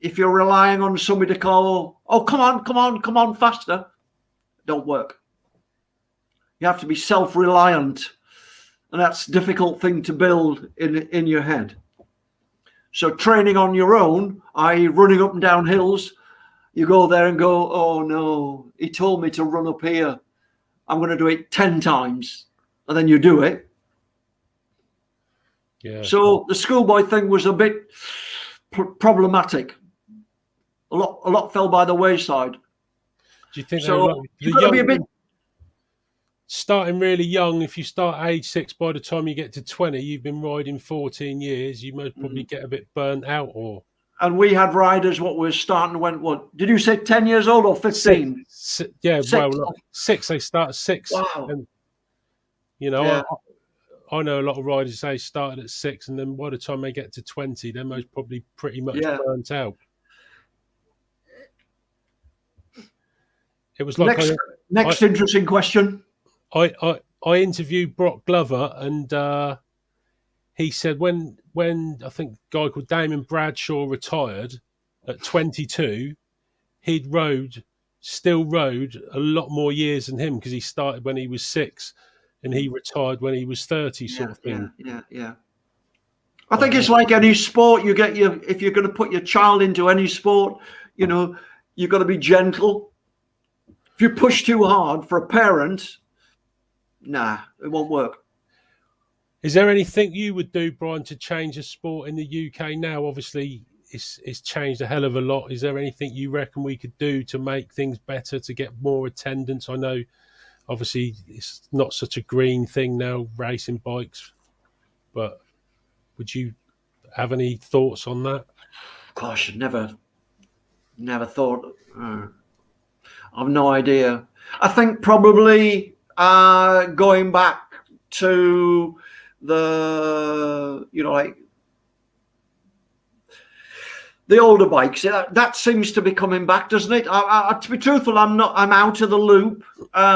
If you're relying on somebody to call, oh, come on, faster, don't work. You have to be self-reliant, and that's a difficult thing to build in your head. So training on your own, i.e. running up and down hills, you go there and go, oh no, he told me to run up here. I'm going to do it 10 times, and then you do it. Yeah. So the schoolboy thing was a bit problematic. A lot fell by the wayside. Do you think so? You've got to be a bit starting really young? If you start age 6, by the time you get to 20, you've been riding 14 years. You most probably get a bit burnt out, or. And we had riders what were starting what did you say 10 years old or 15? Yeah, 6. Well, 6. They start at 6. Wow. And, yeah. I know a lot of riders say started at 6, and then by the time they get to 20, they're most probably pretty much burnt out. It was like next interesting question. I interviewed Brock Glover, and he said when I think a guy called Damon Bradshaw retired at 22, he'd still rode a lot more years than him, because he started when he was 6 and he retired when he was 30, sort of thing. Yeah. I think it's like any sport. If you're going to put your child into any sport, you've got to be gentle. If you push too hard for a parent, nah, it won't work. Is there anything you would do, Bryan, to change the sport in the UK now? Obviously, it's changed a hell of a lot. Is there anything you reckon we could do to make things better, to get more attendance? I know, obviously, it's not such a green thing now, racing bikes, but would you have any thoughts on that? Gosh, never thought. I've no idea. I think probably going back to the the older bikes, that seems to be coming back, doesn't it? To be truthful, I'm out of the loop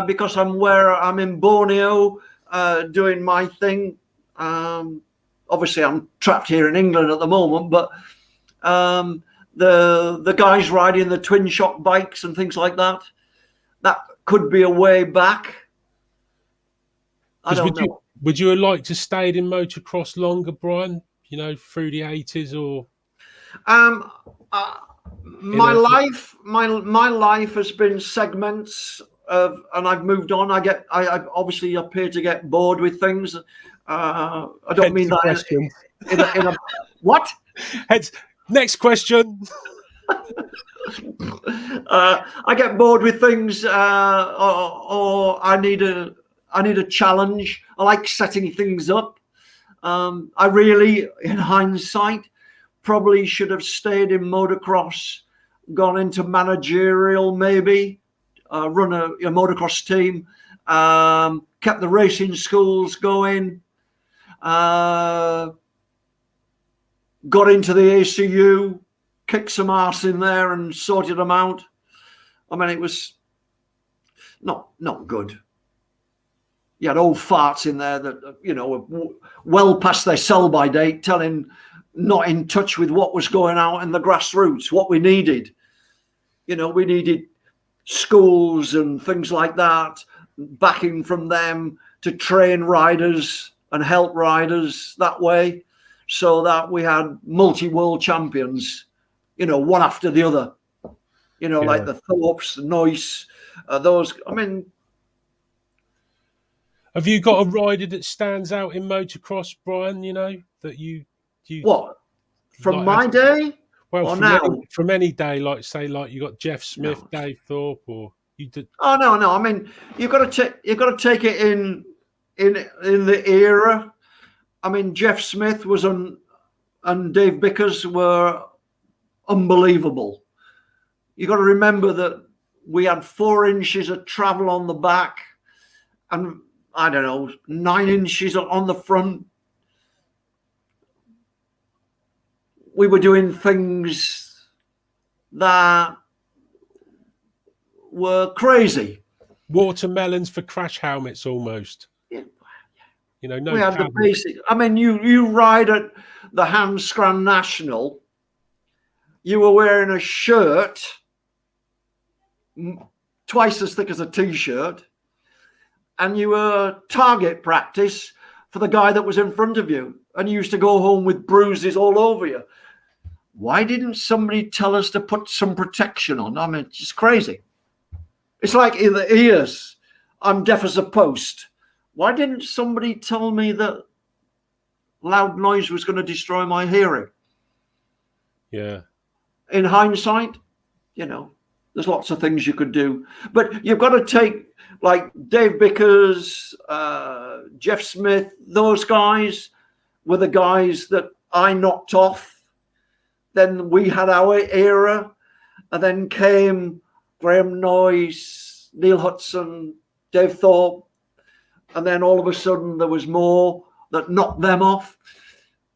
because I'm in Borneo doing my thing. Obviously I'm trapped here in England at the moment, but the guys riding the twin shock bikes and things like that could be a way back. I don't know. Would you have liked to stayed in motocross longer, Bryan? You know, through the 80s, or Um, uh, my life has been segments of, and I've moved on. I obviously appear to get bored with things. I don't mean that question. in a what? Next question. I get bored with things, or I need a challenge. I like setting things up. I really, in hindsight, probably should have stayed in motocross, gone into managerial, maybe run a motocross team, kept the racing schools going, got into the ACU, kicked some arse in there and sorted them out. I mean, it was not good. You had old farts in there that, you know, were well past their sell-by date, not in touch with what was going out in the grassroots, what we needed. You know, we needed schools and things like that, backing from them to train riders and help riders that way, so that we had multi-world champions, you know, one after the other. You know, like the Thorpes, the Noyce, those. I mean, have you got a rider that stands out in motocross, Bryan? You know, that you what from like, my day? Well, or from any day, like say, like you got Jeff Smith, no. Dave Thorpe, or you did. Oh no! I mean, you've got to take it in the era. I mean, Jeff Smith was and Dave Bickers were unbelievable. You got to remember that we had 4 inches of travel on the back, and I don't know, 9 inches on the front. We were doing things that were crazy. Watermelons for crash helmets, almost. Yeah. You know, no. We had the basic. I mean, you ride at the Handskran National. You were wearing a shirt twice as thick as a t-shirt, and you were target practice for the guy that was in front of you, and you used to go home with bruises all over you. Why didn't somebody tell us to put some protection on? I mean, it's just crazy. It's like in the ears, I'm deaf as a post. Why didn't somebody tell me that loud noise was going to destroy my hearing? Yeah. In hindsight, you know, there's lots of things you could do, but you've got to take, like Dave Bickers, Jeff Smith, those guys were the guys that I knocked off. Then we had our era, and then came Graham Noyce, Neil Hudson, Dave Thorpe, and then all of a sudden there was more that knocked them off.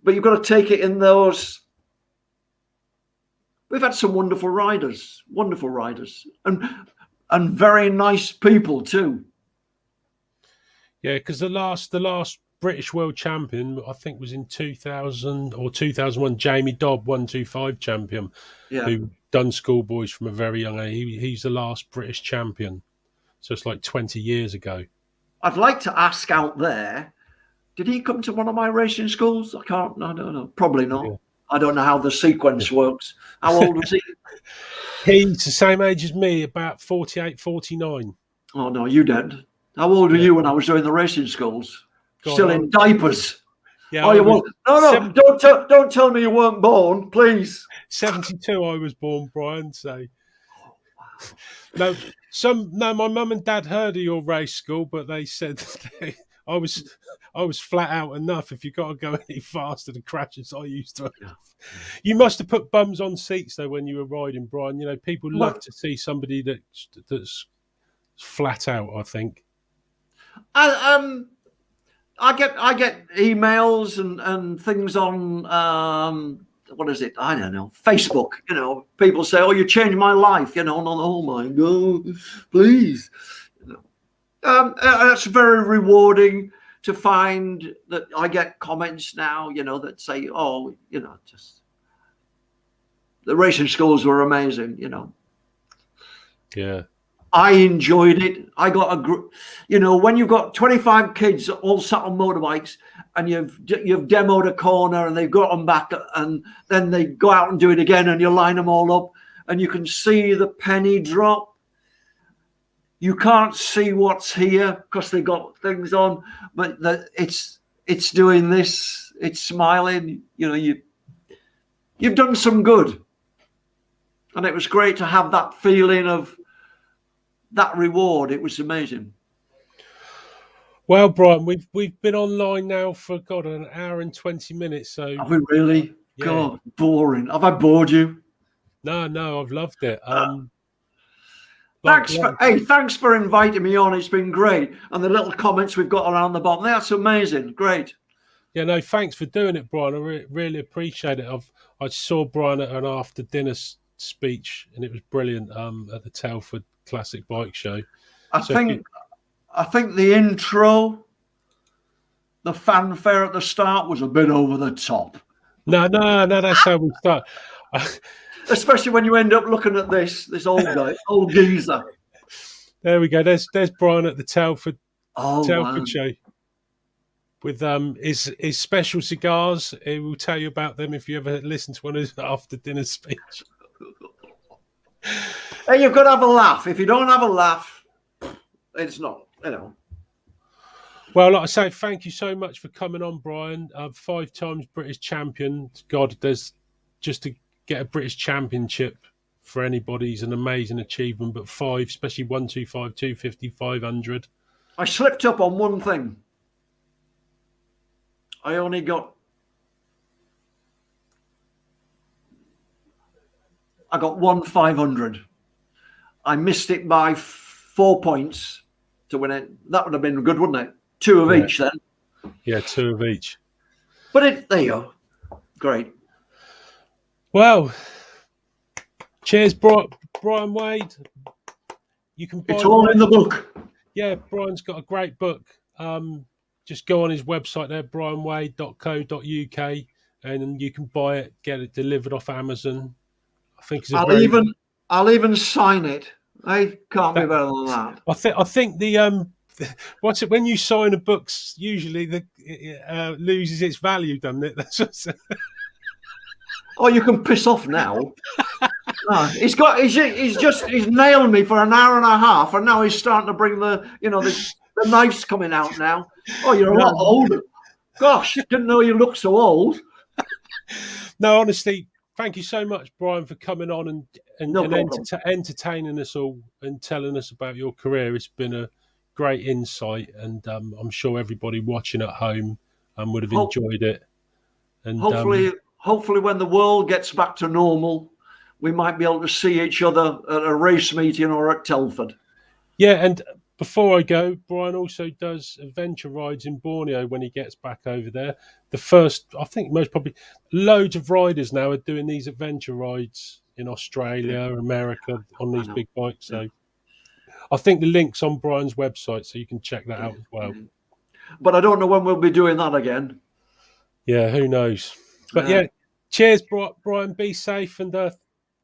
But you've got to take it in those. We've had some wonderful riders, and very nice people too. Yeah, because the last British world champion, I think, was in 2000 or 2001. Jamie Dobb, 125 champion, who done schoolboys from a very young age. He's the last British champion, so it's like 20 years ago. I'd like to ask out there, did he come to one of my racing schools? I don't know. Probably not. Yeah. I don't know how the sequence works. How old was he? He's the same age as me, about 48, 49. Oh, no, you didn't. How old were you when I was doing the racing schools? God, still in diapers. Yeah. Oh, you weren't? No. Don't tell me you weren't born, please. 72, I was born, Bryan. So no, my mum and dad heard of your race school, but they said I was flat out enough. If you got to go any faster, the crashes I used to have. You must have put bums on seats though when you were riding, Bryan. You know, people love to see somebody that's flat out. I think. I get emails and things on what is it? I don't know, Facebook. You know, people say, "Oh, you changed my life." You know, and oh my God, please. You know, that's very rewarding to find that I get comments now. You know, that say, "Oh, you know, just the racing schools were amazing." You know. Yeah. I enjoyed it. I got when you've got 25 kids all sat on motorbikes and you've demoed a corner and they've got them back and then they go out and do it again and you line them all up and you can see the penny drop. You can't see what's here because they got things on, but it's doing this. It's smiling. You've done some good, and it was great to have that feeling of that reward. It was amazing. Well, Bryan, we've been online now for an hour and 20 minutes. So have we really? Yeah. God, boring. Have I bored you? No, I've loved it. Thanks for inviting me on. It's been great, and the little comments we've got around the bottom, that's amazing. Great. Yeah, no, thanks for doing it, Bryan. I really appreciate it. I saw Bryan at an after dinner speech, and it was brilliant at the Telford Classic Bike Show. I think the intro, the fanfare at the start was a bit over the top. No, that's how we start. Especially when you end up looking at this old guy, old geezer. There we go. There's Bryan at the Telford wow. Show with his special cigars. He will tell you about them if you ever listen to one of his after dinner speech. Hey, you've got to have a laugh. If you don't have a laugh, it's not, Well, like I say, thank you so much for coming on, Bryan. 5 times British champion. God, there's just to get a British championship for anybody is an amazing achievement. But 5, especially 125, 250, 500. I slipped up on one thing. I only got 1 500. I missed it by 4 points to win it. That would have been good, wouldn't it? 2 of each then. Yeah, 2 of each. But there you go. Great. Well, cheers, Bryan Wade. You can buy it's all in the book. Yeah, Bryan's got a great book. Just go on his website there, bryanwade.co.uk, and you can buy it, get it delivered off Amazon. I think I'll even sign it. I can't be better than that. I think the what's it when you sign a book? Usually it loses its value, doesn't it? That's what's... Oh, you can piss off now. He's nailed me for an hour and a half, and now he's starting to bring the knife's coming out now. Oh, you're a lot older. Gosh, didn't know you looked so old. No, honestly, thank you so much, Bryan, for coming on and entertaining us all and telling us about your career. It's been a great insight, and I'm sure everybody watching at home would have enjoyed it. And hopefully when the world gets back to normal, we might be able to see each other at a race meeting or at Telford. Yeah, and before I go, Bryan also does adventure rides in Borneo when he gets back over there. The first, I think most probably, loads of riders now are doing these adventure rides in Australia, America on these big bikes. So I think the link's on Bryan's website, so you can check that out as well. But I don't know when we'll be doing that again. Yeah, who knows? But yeah, cheers, Bryan. Be safe, and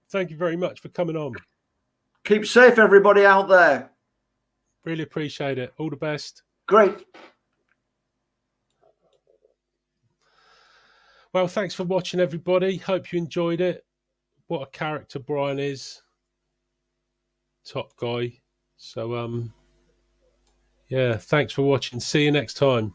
thank you very much for coming on. Keep safe, everybody out there. Really appreciate it. All the best. Great. Well, thanks for watching, everybody. Hope you enjoyed it. What a character Bryan is. Top guy. So, yeah, thanks for watching. See you next time.